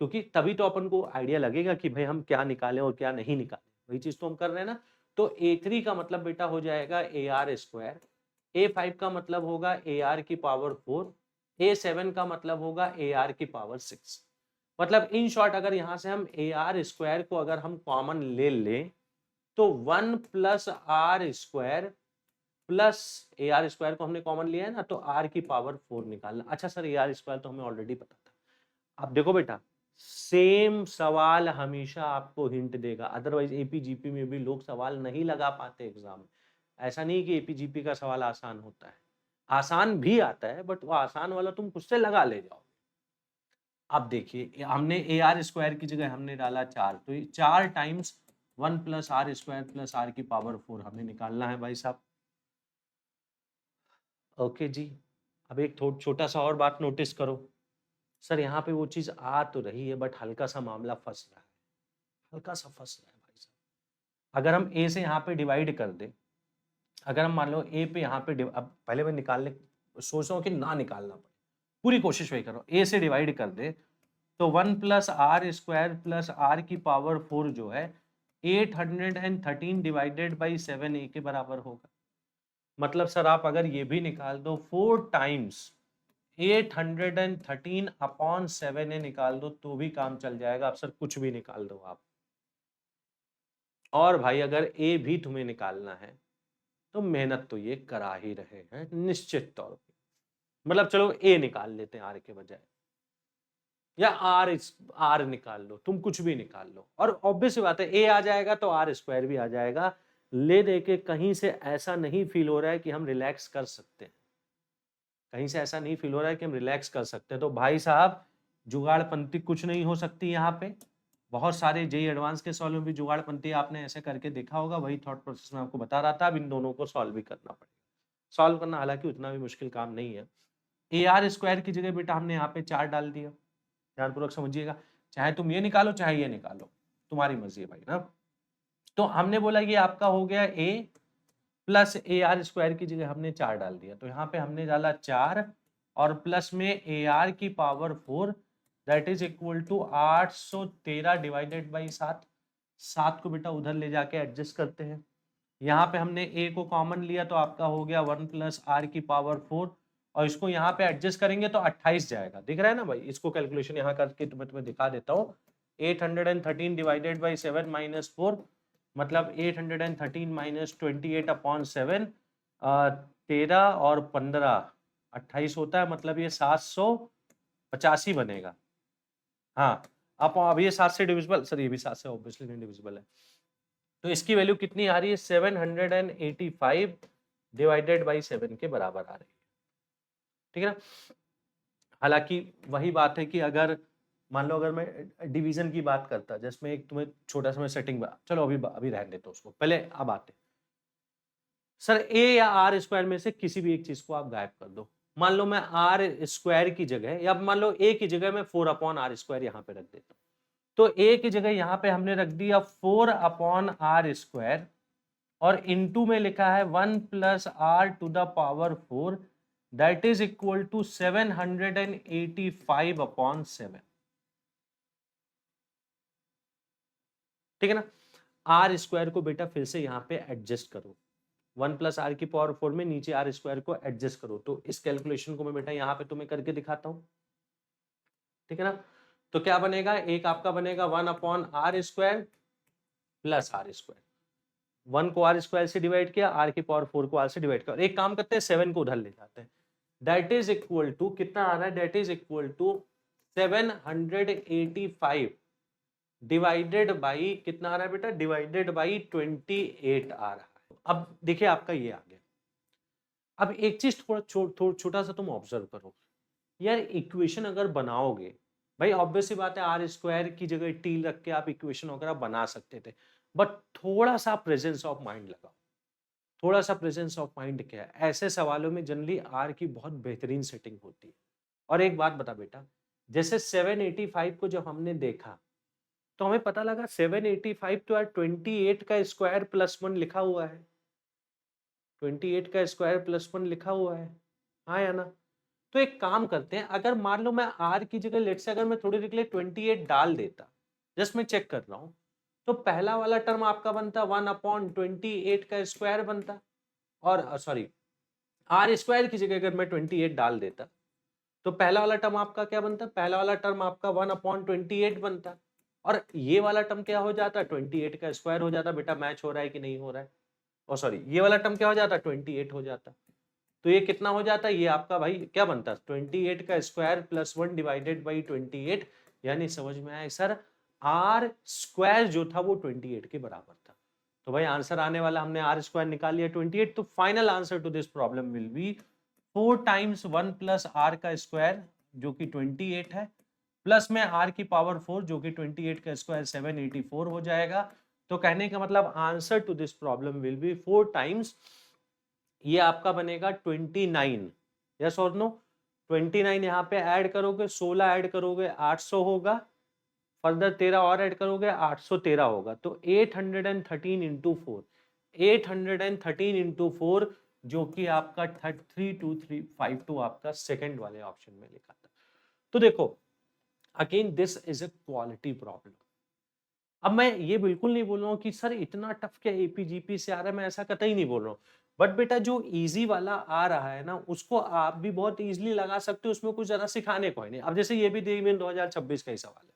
क्योंकि तभी तो अपन को आइडिया लगेगा कि भाई हम क्या निकालें और क्या नहीं निकालें, वही चीज तो हम कर रहे हैं ना। तो A3 का मतलब बेटा हो जाएगा AR स्क्वायर, A5 का मतलब होगा AR की पावर 4, A7 का मतलब होगा AR की पावर 6। मतलब इन शॉर्ट अगर यहां से हम AR स्क्वायर को अगर हम कॉमन ले लें तो 1 plus r square plus AR square को हमने कॉमन लिया है ना, तो R की पावर 4 निकालना। अच्छा सर AR स्क्वायर तो हमें ऑलरेडी पता था। अब देखो बेटा, सेम सवाल हमेशा आपको हिंट देगा, अदरवाइज एपीजीपी में भी लोग सवाल नहीं लगा पाते एग्जाम में। ऐसा नहीं कि एपीजीपी का सवाल आसान होता है, आसान भी आता है, बट वो आसान वाला तुम खुद से लगा ले जाओ। अब देखिए, हमने AR स्क्वायर की जगह हमने डाला 4, तो ये 4 times 1 plus r square plus r की पावर 4 हमें निकालना है भाई साहब। ओके जी। अब एक छोटा सा और बात नोटिस करो, सर यहाँ पे वो चीज आ तो रही है बट हल्का सा मामला फंस रहा है, हल्का सा फंस रहा है भाई साहब। अगर हम ए से यहाँ पे डिवाइड कर दे, अगर हम मान लो ए पे यहाँ पे अब पहले मैं निकालने सोच रहा हूँ कि ना निकालना पड़े, पूरी कोशिश वही करो। ए से डिवाइड कर दे तो 1 plus r square plus r की पावर 4 जो है 813 डिवाइडेड बाई 7 ए के बराबर होगा। मतलब सर आप अगर ये भी निकाल दो 4 टाइम्स 813/7 निकाल दो तो भी काम चल जाएगा। अब सर कुछ भी निकाल दो आप। और भाई अगर ए भी तुम्हें निकालना है तो मेहनत तो ये करा ही रहे हैं निश्चित तौर पे। मतलब चलो ए निकाल लेते हैं आर के बजाय, या आर निकाल लो, तुम कुछ भी निकाल लो, और ऑब्वियस बात है ए आ जाएगा तो आर स्क्वायर भी आ जाएगा। ले दे के कहीं से ऐसा नहीं फील हो रहा है कि हम रिलैक्स कर सकते हैं, कहीं से ऐसा नहीं फील हो रहा है कि हम रिलैक्स कर सकते हैं। तो भाई साहब जुगाड़पंती कुछ नहीं हो सकती यहाँ पे। बहुत सारे जेई एडवांस के सॉल्व में भी जुगाड़पंती आपने ऐसे करके देखा होगा, वही थॉट प्रोसेस में आपको बता रहा था। अब इन दोनों को सॉल्व भी करना पड़ेगा। सॉल्व करना हालांकि उतना भी मुश्किल काम नहीं है। AR स्क्वायर की जगह बेटा हमने यहाँ पे 4 डाल दिया, ध्यानपूर्वक समझिएगा। चाहे तुम ये निकालो चाहे ये निकालो, तुम्हारी मर्जी है भाई ना। तो हमने बोला ये आपका हो गया A प्लस AR स्क्वायर की जगह हमने 4 डाल दिया, तो यहाँ पे हमने डाला 4 और प्लस में AR की power 4 that is equal to 813 divided by 7। 7 को बेटा उधर ले जाके एडजस्ट करते हैं। यहाँ पे हमने A को कॉमन लिया तो आपका हो गया 1 प्लस आर की पावर 4, और इसको यहाँ पे एडजस्ट करेंगे तो 28 जाएगा। दिख रहा है ना भाई, इसको कैलकुलेशन यहाँ करके तुम्हें दिखा देता हूँ। 813 डिवाइडेड बाई 7 माइनस 4 मतलब 813 माइनस 28/7, 13 और 15 28 होता है, मतलब ये 785 बनेगा। हाँ अब ये 7 से डिविजिबल, सर ये भी 7 से ऑब्वियसली नहीं डिविजिबल है, तो इसकी वैल्यू कितनी आ रही है 785 डिवाइडेड बाई 7 के बराबर आ रही है। ठीक है ना। हालांकि वही बात है कि अगर मान लो अगर मैं डिवीजन की बात करता, जिसमें एक तुम्हें छोटा सा मैं सेटिंग, चलो अभी रहने देता हूं उसको, पहले अब आते सर ए या आर स्क्वायर में से किसी भी एक चीज को आप गायब कर दो। मान लो मैं आर स्क्वायर की जगह, या मान लो ए की जगह मैं 4/r स्क्वायर यहाँ पे रख देता हूँ, तो ए की जगह यहाँ पे हमने रख दिया 4/r स्क्वायर और इनटू में लिखा है 1 plus r to the power 4 that is equal to 785/7। ठीक है ना। आर स्क्वायर को बेटा फिर से यहाँ पे एडजस्ट करो, 1 प्लस आर की पावर 4 में नीचे आर स्क्वायर को एडजस्ट करो। तो इस कैलकुलेशन को मैं बेटा यहाँ पे तुम्हें करके दिखाता हूँ, ठीक है ना। तो क्या बनेगा, एक आपका बनेगा 1 upon r square plus r square, 1 को आर स्क्वायर से डिवाइड किया, आर की पावर 4 को आर से डिवाइड किया। एक काम करते हैं 7 को उधर ले जाते हैं, दैट इज इक्वल टू कितना आ रहा है, that is equal to 785 divided by कितना आ रहा है बेटा, डिवाइडेड बाई 28 आ रहा है। अब देखिए आपका ये आ गया। अब एक चीज थोड़ा छोटा सा तुम ऑब्जर्व करो यार, इक्वेशन अगर बनाओगे भाई ऑब्वियसली बात है आर स्क्वायर की जगह टी रख के आप इक्वेशन वगैरह बना सकते थे, बट थोड़ा सा प्रेजेंस ऑफ माइंड लगाओ। थोड़ा सा प्रेजेंस ऑफ माइंड क्या है, ऐसे सवालों में जनरली आर की बहुत बेहतरीन सेटिंग होती है। और एक बात बता बेटा, जैसे 785 को जब हमने देखा तो हमें पता लगा 785 तो यार 28 का स्क्वायर प्लस 1 लिखा हुआ है, 28 का स्क्वायर प्लस 1 लिखा हुआ है, हाँ या ना। तो एक काम करते हैं, अगर मान लो मैं आर की जगह लेट से अगर मैं थोड़ी देर के लिए 28 डाल देता, जस्ट मैं चेक कर रहा हूं, तो पहला वाला टर्म आपका बनता 1 अपॉन 28 का स्क्वायर बनता, और सॉरी आर स्क्वायर की जगह अगर मैं 28 डाल देता तो पहला वाला टर्म आपका क्या बनता, पहला वाला टर्म आपका 1 अपॉन 28 बनता, और ये वाला टर्म क्या हो जाता, 28 का स्क्वायर हो जाता। बेटा मैच हो रहा है कि नहीं हो रहा है, और सॉरी ये वाला टर्म क्या हो जाता, 28 हो जाता। तो ये कितना हो जाता है, ये आपका भाई क्या बनता, 28 का स्क्वायर प्लस 1 डिवाइडेड बाई 28, यानी समझ में आया सर आर स्क्वायर जो था वो 28 के बराबर था। तो भाई आंसर आने वाला, हमने आर स्क्वायर निकाल लिया 28, तो final answer to this problem will be 4 times 1 plus r का स्क्वायर जो कि 28 है, प्लस में आर की पावर 4 जो कि 28 का स्क्वायर 784 हो जाएगा। तो कहने का मतलब answer to this problem will be 4 times, ये आपका बनेगा 29, यस और नो। 29 यहाँ पे ऐड करोगे, 16 ऐड करोगे 800 होगा, फर्दर 13 और ऐड करोगे 813 होगा। तो 813 इंटू 4, 813 इंटू 4 जो कि आपका 32352 आपका सेकंड वाले ऑप्शन में लिखा था। तो देखो again this is a quality problem. अब मैं ये बिल्कुल नहीं बोल रहा हूँ कि सर इतना टफ क्या एपीजीपी से आ रहा है, मैं ऐसा कतई नहीं बोल रहा हूँ, बट बेटा जो इजी वाला आ रहा है ना उसको आप भी बहुत इजीली लगा सकते हो, उसमें कुछ ज्यादा सिखाने को है नहीं। अब जैसे ये भी जेईई 2026 का ही सवाल है,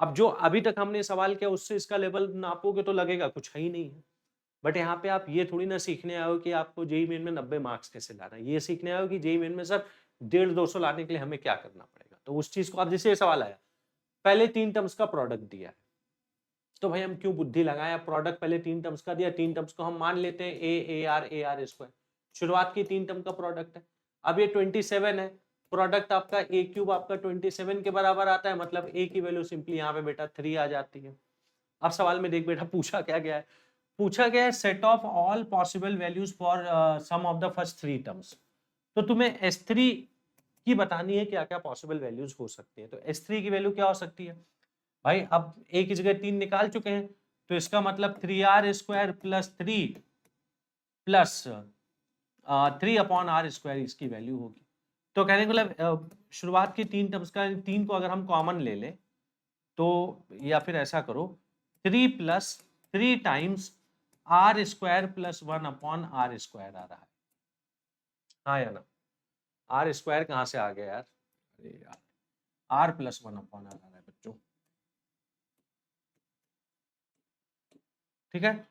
अब जो अभी तक हमने सवाल किया उससे इसका लेवल नापोगे तो लगेगा कुछ है ही नहीं है। बट यहाँ पे आप ये थोड़ी ना सीखने आए हो कि आपको जेईई मेन में 90 मार्क्स कैसे लाना है, ये सीखने आए हो कि जेईई मेन में सर 150-200 लाने के लिए हमें क्या करना पड़ेगा। तो उस चीज को, अब जैसे ये सवाल आया पहले 3 टर्म्स का प्रोडक्ट दिया है, तो भाई हम क्यों बुद्धि लगाएं, प्रोडक्ट पहले 3 टर्म्स का दिया, 3 टर्म्स को हम मान लेते हैं ए आर स्क्वायर, शुरुआत की 3 टर्म का प्रोडक्ट है। अब ये 27 है, प्रोडक्ट आपका ए क्यूब आपका 27 के बराबर आता है, मतलब ए की वैल्यू सिंपली यहाँ पे बेटा 3 आ जाती है। अब सवाल में देख बेटा पूछा क्या गया है, पूछा गया है set of all possible values for sum of the first 3 terms. तो तुम्हें S3 की बतानी है क्या क्या पॉसिबल वैल्यूज हो सकती है। तो S3 की वैल्यू क्या हो सकती है भाई, अब ए की जगह 3 निकाल चुके हैं, तो इसका मतलब 3r square plus 3 plus 3 upon r square इसकी वैल्यू होगी। तो कहने का मतलब शुरुआत की 3 टर्म्स का 3 को अगर हम कॉमन ले लें तो, या फिर ऐसा करो 3 plus 3 times r square plus 1 upon r square आ रहा है, हाँ या ना। आर स्क्वायर कहाँ से आ गया यार, अरे यार आर प्लस 1 अपॉन आर आ रहा है बच्चों, ठीक है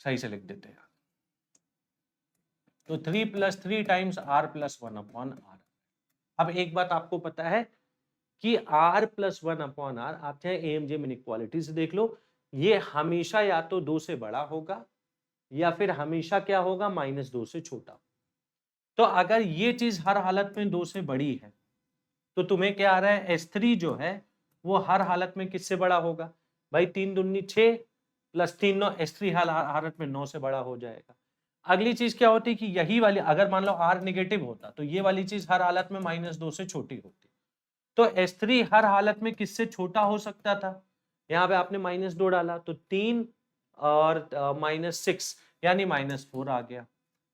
सही से लिख देते हैं। तो 3 plus 3 times r plus 1 upon r. अब एक बात आपको पता है कि आर प्लस 1 अपॉन आर, आप चाहे एएमजे इनइक्वालिटी से देख लो, ये हमेशा या तो 2 से बड़ा होगा या फिर हमेशा क्या होगा -2 से छोटा। तो अगर ये चीज हर हालत में 2 से बड़ी है तो तुम्हें क्या आ रहा है, S3 जो है वो हर हालत में किससे बड़ा होगा भाई, 3 दूनी 6 प्लस 3 9, S3 हर हालत में 9 से बड़ा हो जाएगा। अगली चीज क्या होती कि यही वाली अगर मान लो R नेगेटिव होता तो ये वाली चीज हर हालत में -2 से छोटी होती। तो S3 हर हालत में किससे छोटा हो सकता था, यहाँ पे आपने -2 डाला तो 3 और -6 यानी -4 आ गया।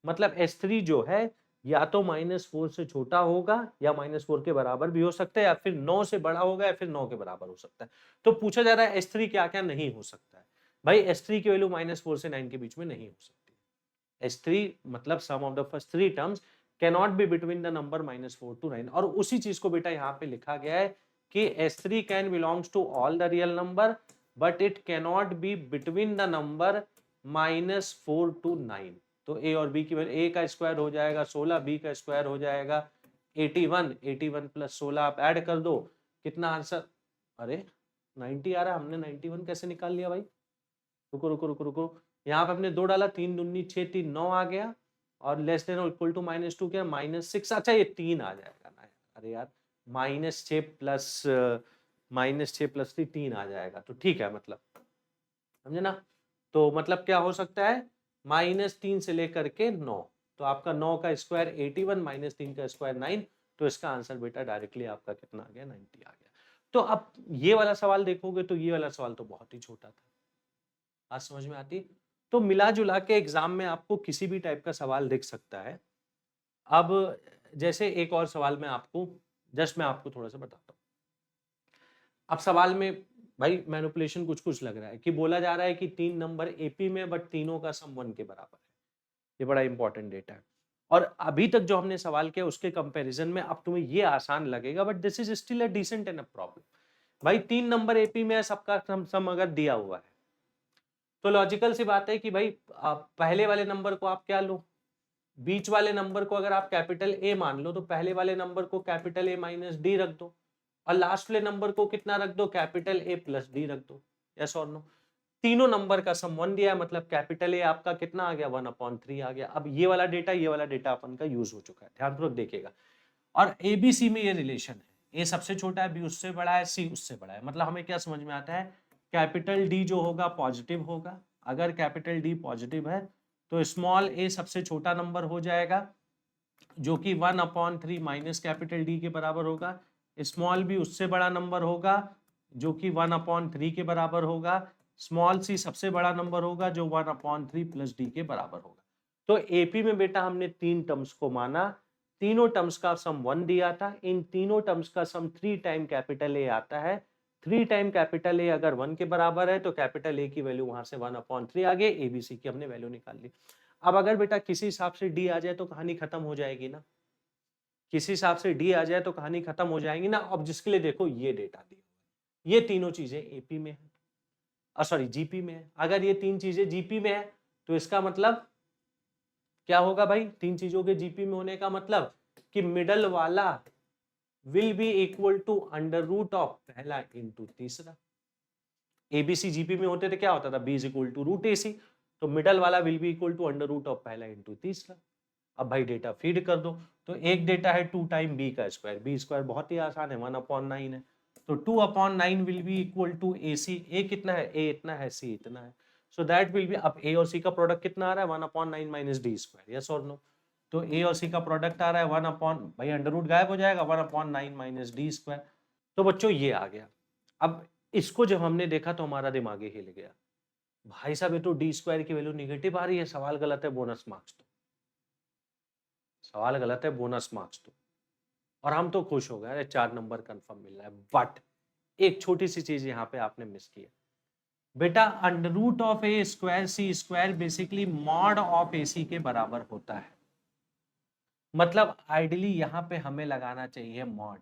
मतलब S3 जो है या तो -4 से छोटा होगा या -4 के बराबर भी हो सकता है, या फिर 9 से बड़ा होगा या फिर 9 के बराबर हो सकता है। तो पूछा जा रहा है S3 क्या-क्या नहीं हो सकता है। भाई S3 की वैल्यू -4 से 9 के बीच में नहीं हो सकती। S3 मतलब sum of the first 3 terms cannot be between the number -4 to 9, और उसी चीज को बेटा यहाँ पे लिखा गया है कि S3 can belongs to all the real number but it cannot be between the number -4 to 9। तो ए और बी की वैल्यू, ए का स्क्वायर हो जाएगा 16, बी का स्क्वायर हो जाएगा 81, 81 प्लस 16 आप ऐड कर दो, कितना आंसर, अरे 90 आ रहा है, हमने 91 कैसे निकाल लिया भाई, रुको रुको रुको रुको, यहाँ पे हमने 2 डाला, 3 दूनी 6, 3 9 आ गया, और लेस देन और इक्वल टू -2 क्या, -6, अच्छा ये 3 आ जाएगा ना, अरे यार -6 प्लस -6 + 3 आ जाएगा, तो ठीक है, मतलब समझे ना। तो मतलब क्या हो सकता है, -3 से लेकर के 9, तो आपका 9 का स्क्वायर 81, -3 का स्क्वायर 9, तो इसका आंसर बेटा डायरेक्टली आपका कितना आ गया, 90 आ गया। तो अब ये वाला सवाल देखोगे तो ये वाला सवाल तो बहुत ही छोटा था, आज समझ में आती। तो मिला जुला के एग्जाम में आपको किसी भी टाइप का सवाल दिख सकता है। अब जैसे एक और सवाल मैं आपको थोड़ा सा बताता हूँ। अब सवाल में भाई मैनिपुलेशन कुछ कुछ लग रहा है कि बोला जा रहा है कि 3 नंबर एपी में बट तीनों का सम 1 के बराबर है। ये बड़ा इंपॉर्टेंट डेटा है, और अभी तक जो हमने सवाल किया उसके कंपैरिजन में अब तुम्हें ये आसान लगेगा, but this is still a decent and a problem. भाई 3 नंबर एपी में है, सबका सम अगर दिया हुआ है, तो लॉजिकल सी बात है कि भाई पहले वाले नंबर को आप क्या लो, बीच वाले नंबर को अगर आप कैपिटल ए मान लो, तो पहले वाले नंबर को कैपिटल ए माइनस डी रख दो, और लास्ट वाले नंबर को कितना रख दो, कैपिटल ए प्लस डी रख दो। यस और नो। तीनों नंबर का सम 1 दिया है, मतलब कैपिटल ए आपका कितना आ गया, 1/3 आ गया। अब ये वाला डेटा अपन का यूज हो चुका है, ध्यानपूर्वक देखिएगा। और एबीसी में ये रिलेशन है, ए सबसे छोटा है, बी उससे बड़ा है, सी उससे बड़ा है। मतलब हमें क्या समझ में आता है, कैपिटल डी जो होगा पॉजिटिव होगा, अगर कैपिटल डी पॉजिटिव है तो स्मॉल ए सबसे छोटा नंबर हो जाएगा, जो कि 1/3 माइनस कैपिटल डी के बराबर होगा। स्मॉल बी उससे बड़ा नंबर होगा, जो कि 1/3 के बराबर होगा। स्मॉल सी सबसे बड़ा नंबर होगा, जो 1/3 प्लस डी के बराबर होगा। तो एपी में बेटा हमने 3 टर्म्स को माना, तीनों टर्म्स का सम 1 दिया था, इन तीनों टर्म्स का सम 3 टाइम कैपिटल ए आता है। 3 टाइम कैपिटल ए अगर 1 के बराबर है, तो कैपिटल ए की वैल्यू वहां से 1/3 आ गई, एबीसी की हमने वैल्यू निकाल ली। अब अगर बेटा किसी हिसाब से डी आ जाए तो कहानी खत्म हो जाएगी ना, किसी हिसाब से डी आ जाए तो कहानी खत्म हो जाएगी ना। अब जिसके लिए देखो ये डेटा दिया, ये तीनों चीजें एपी में है, सॉरी जीपी में है। अगर ये 3 चीजें जीपी में है, तो इसका मतलब क्या होगा भाई, 3 चीजों के जीपी में होने का मतलब कि मिडल वाला will be equal to under root of पहला इंटू तीसरा। एबीसी जीपी में होते थे, क्या होता था, b is equal to root AC, तो मिडल वाला will be equal to under root of पहला इंटू तीसरा। अब भाई डेटा फीड कर दो, तो एक डेटा है 2 टाइम बी का स्क्वायर, बी स्क्वायर बहुत ही आसान है, 1/9 है, तो 2/9 will be equal to a सी। ए कितना है, ए इतना है, सी इतना है, सो दैट विल बी, अब ए और सी का प्रोडक्ट कितना आ रहा है, 1/9 माइनस डी स्क्वायर, यस और नो। तो ए और सी का प्रोडक्ट आ रहा है 1 भाई अंडर रूट गायब हो जाएगा, 1/9 माइनस डी स्क्वायर। तो बच्चों ये आ गया। अब इसको जब हमने देखा तो हमारा दिमाग ही हिल गया, भाई साहब ये तो डी स्क्वायर की वैल्यू निगेटिव आ रही है, सवाल गलत है, बोनस मार्क्स दो, सवाल गलत है, बोनस मार्क्स दो। और हम तो खुश हो गए, अरे 4 नंबर कंफर्म मिल रहा है। बट एक छोटी सी चीज यहाँ पे आपने मिस की है बेटा, under root of a square c square basically mod of a c के बराबर होता है। मतलब आइडियली यहाँ पे हमें लगाना चाहिए मॉड।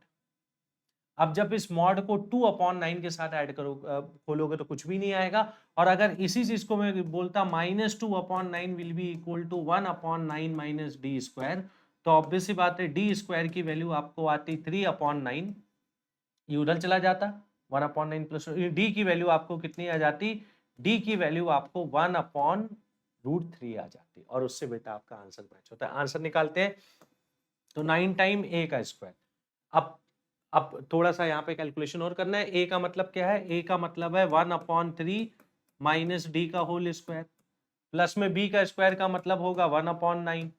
अब जब इस मॉड को 2/9 के साथ ऐड करो खोलोगे तो कुछ भी नहीं आएगा, और अगर इसी चीज को मैं बोलता -2/9 will be equal to 1/9 minus d square, तो ऑब्वियस सी बात है डी स्क्वायर की वैल्यू आपको आती 3/9, ये उधर चला जाता 1/9 प्लस डी की वैल्यू आपको कितनी आ जाती, डी की वैल्यू आपको 1/√3 आ जाती, और उससे बेटा आपका आंसर मैच होता है। आंसर निकालते हैं तो 9 टाइम ए का स्क्वायर। अब थोड़ा सा यहाँ पे कैलकुलेशन और करना है। ए का मतलब क्या है, ए का मतलब है 1/3 माइनस डी का होल स्क्वायर, प्लस में बी का स्क्वायर का मतलब होगा 1/9,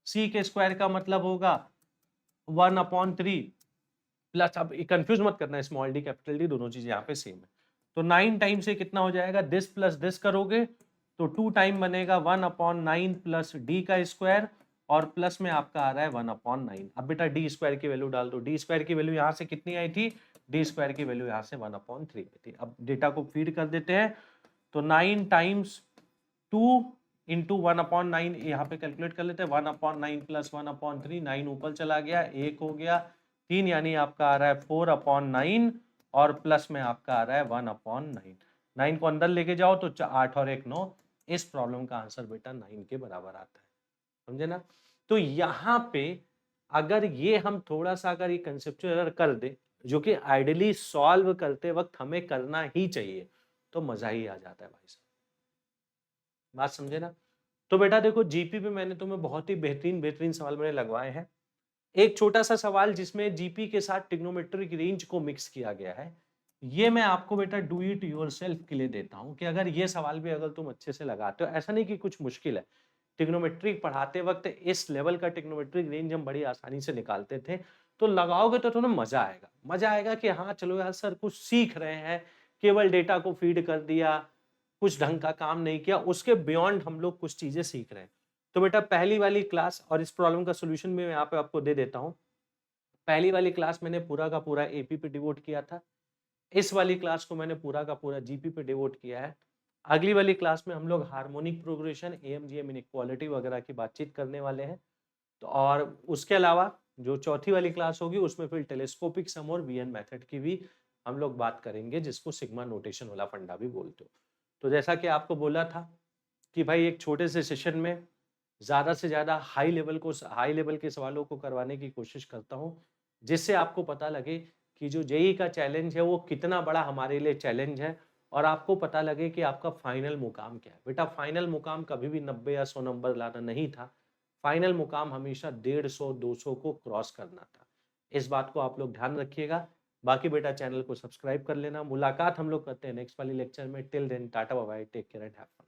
सी के स्क्वायर का मतलब होगा 1/3 प्लस, अब कंफ्यूज मत करना, स्मॉल डी कैपिटल डी दोनों चीज यहाँ पे सेम है। तो 9 टाइम से कितना हो जाएगा, दिस प्लस दिस करोगे तो 2 टाइम बनेगा 1/9 प्लस डी का स्क्वायर, और प्लस में आपका आ रहा है 1/9। अब बेटा डी स्क्वायर की वैल्यू डाल दो। डी स्क्वायर की वैल्यू यहाँ से कितनी आई थी? डी स्क्वायर की वैल्यू यहाँ से 1/3 आई थी। अब डेटा को फीड कर देते हैं, तो 9 टाइम्स 2 इंटू 1/9 यहाँ पे कैलकुलेट कर लेते हैं। 1/9 प्लस 1/3, 9 ऊपर चला गया, 1 हो गया, 3 यानी आपका आ रहा है 4/9 और प्लस में आपका आ रहा है 1/9। 9 को अंदर लेके जाओ तो 8 और 1 9। इस प्रॉब्लम का आंसर बेटा 9 के बराबर आता है, समझे ना? तो यहाँ पे अगर ये हम थोड़ा सा अगर ये कंसेप्चुअल एरर कर दे, जो कि आइडियली सॉल्व करते वक्त हमें करना ही चाहिए, तो मजा ही आ जाता है भाई साहब। बात समझे ना? तो बेटा देखो, जीपी पे मैंने तुम्हें बहुत ही बेहतरीन सवाल मैंने लगवाए हैं। एक छोटा सा सवाल जिसमें जीपी के साथ ट्रिग्नोमेट्रिक रेंज को मिक्स किया गया है, ये मैं आपको बेटा डू इट योरसेल्फ के लिए देता हूं कि अगर ये सवाल भी अगर तुम अच्छे से लगाते हो, ऐसा नहीं कि कुछ मुश्किल है। ट्रिग्नोमेट्रिक पढ़ाते वक्त इस लेवल का ट्रिग्नोमेट्रिक रेंज हम बड़ी आसानी से निकालते थे, तो लगाओगे तो तुम्हें मजा आएगा। मजा आएगा कि हाँ चलो यार सर कुछ सीख रहे हैं, केवल डेटा को फीड कर दिया, कुछ ढंग का काम नहीं किया, उसके बियॉन्ड हम लोग कुछ चीजें सीख रहे हैं। तो बेटा पहली वाली क्लास, और इस प्रॉब्लम का सोल्यूशन भी मैं यहाँ पे आपको दे देता हूँ। पहली वाली क्लास मैंने पूरा का पूरा एपी पे डिवोट किया था। इस वाली क्लास को मैंने पूरा का पूरा जीपी पे डिवोट किया है। अगली वाली क्लास में हम लोग हार्मोनिक प्रोग्रेशन, एएमजीएम इनइक्वालिटी वगैरह की बातचीत करने वाले हैं। तो और उसके अलावा जो चौथी वाली क्लास होगी उसमें फिर टेलीस्कोपिक सम और वीएन मेथड की भी हम लोग बात करेंगे, जिसको सिग्मा नोटेशन वाला फंडा भी बोलते हो। तो जैसा कि आपको बोला था कि भाई एक छोटे से सेशन में ज़्यादा से ज़्यादा हाई लेवल के सवालों को करवाने की कोशिश करता हूँ, जिससे आपको पता लगे कि जो जेईई का चैलेंज है वो कितना बड़ा हमारे लिए चैलेंज है, और आपको पता लगे कि आपका फाइनल मुकाम क्या है। बेटा फाइनल मुकाम कभी भी 90 या 100 नंबर लाना नहीं था। फाइनल मुकाम हमेशा 150 200 को क्रॉस करना था। इस बात को आप लोग ध्यान रखिएगा। बाकी बेटा चैनल को सब्सक्राइब कर लेना। मुलाकात हम लोग करते हैं नेक्स्ट वाली लेक्चर में। Till then tata bye bye, take care and have fun.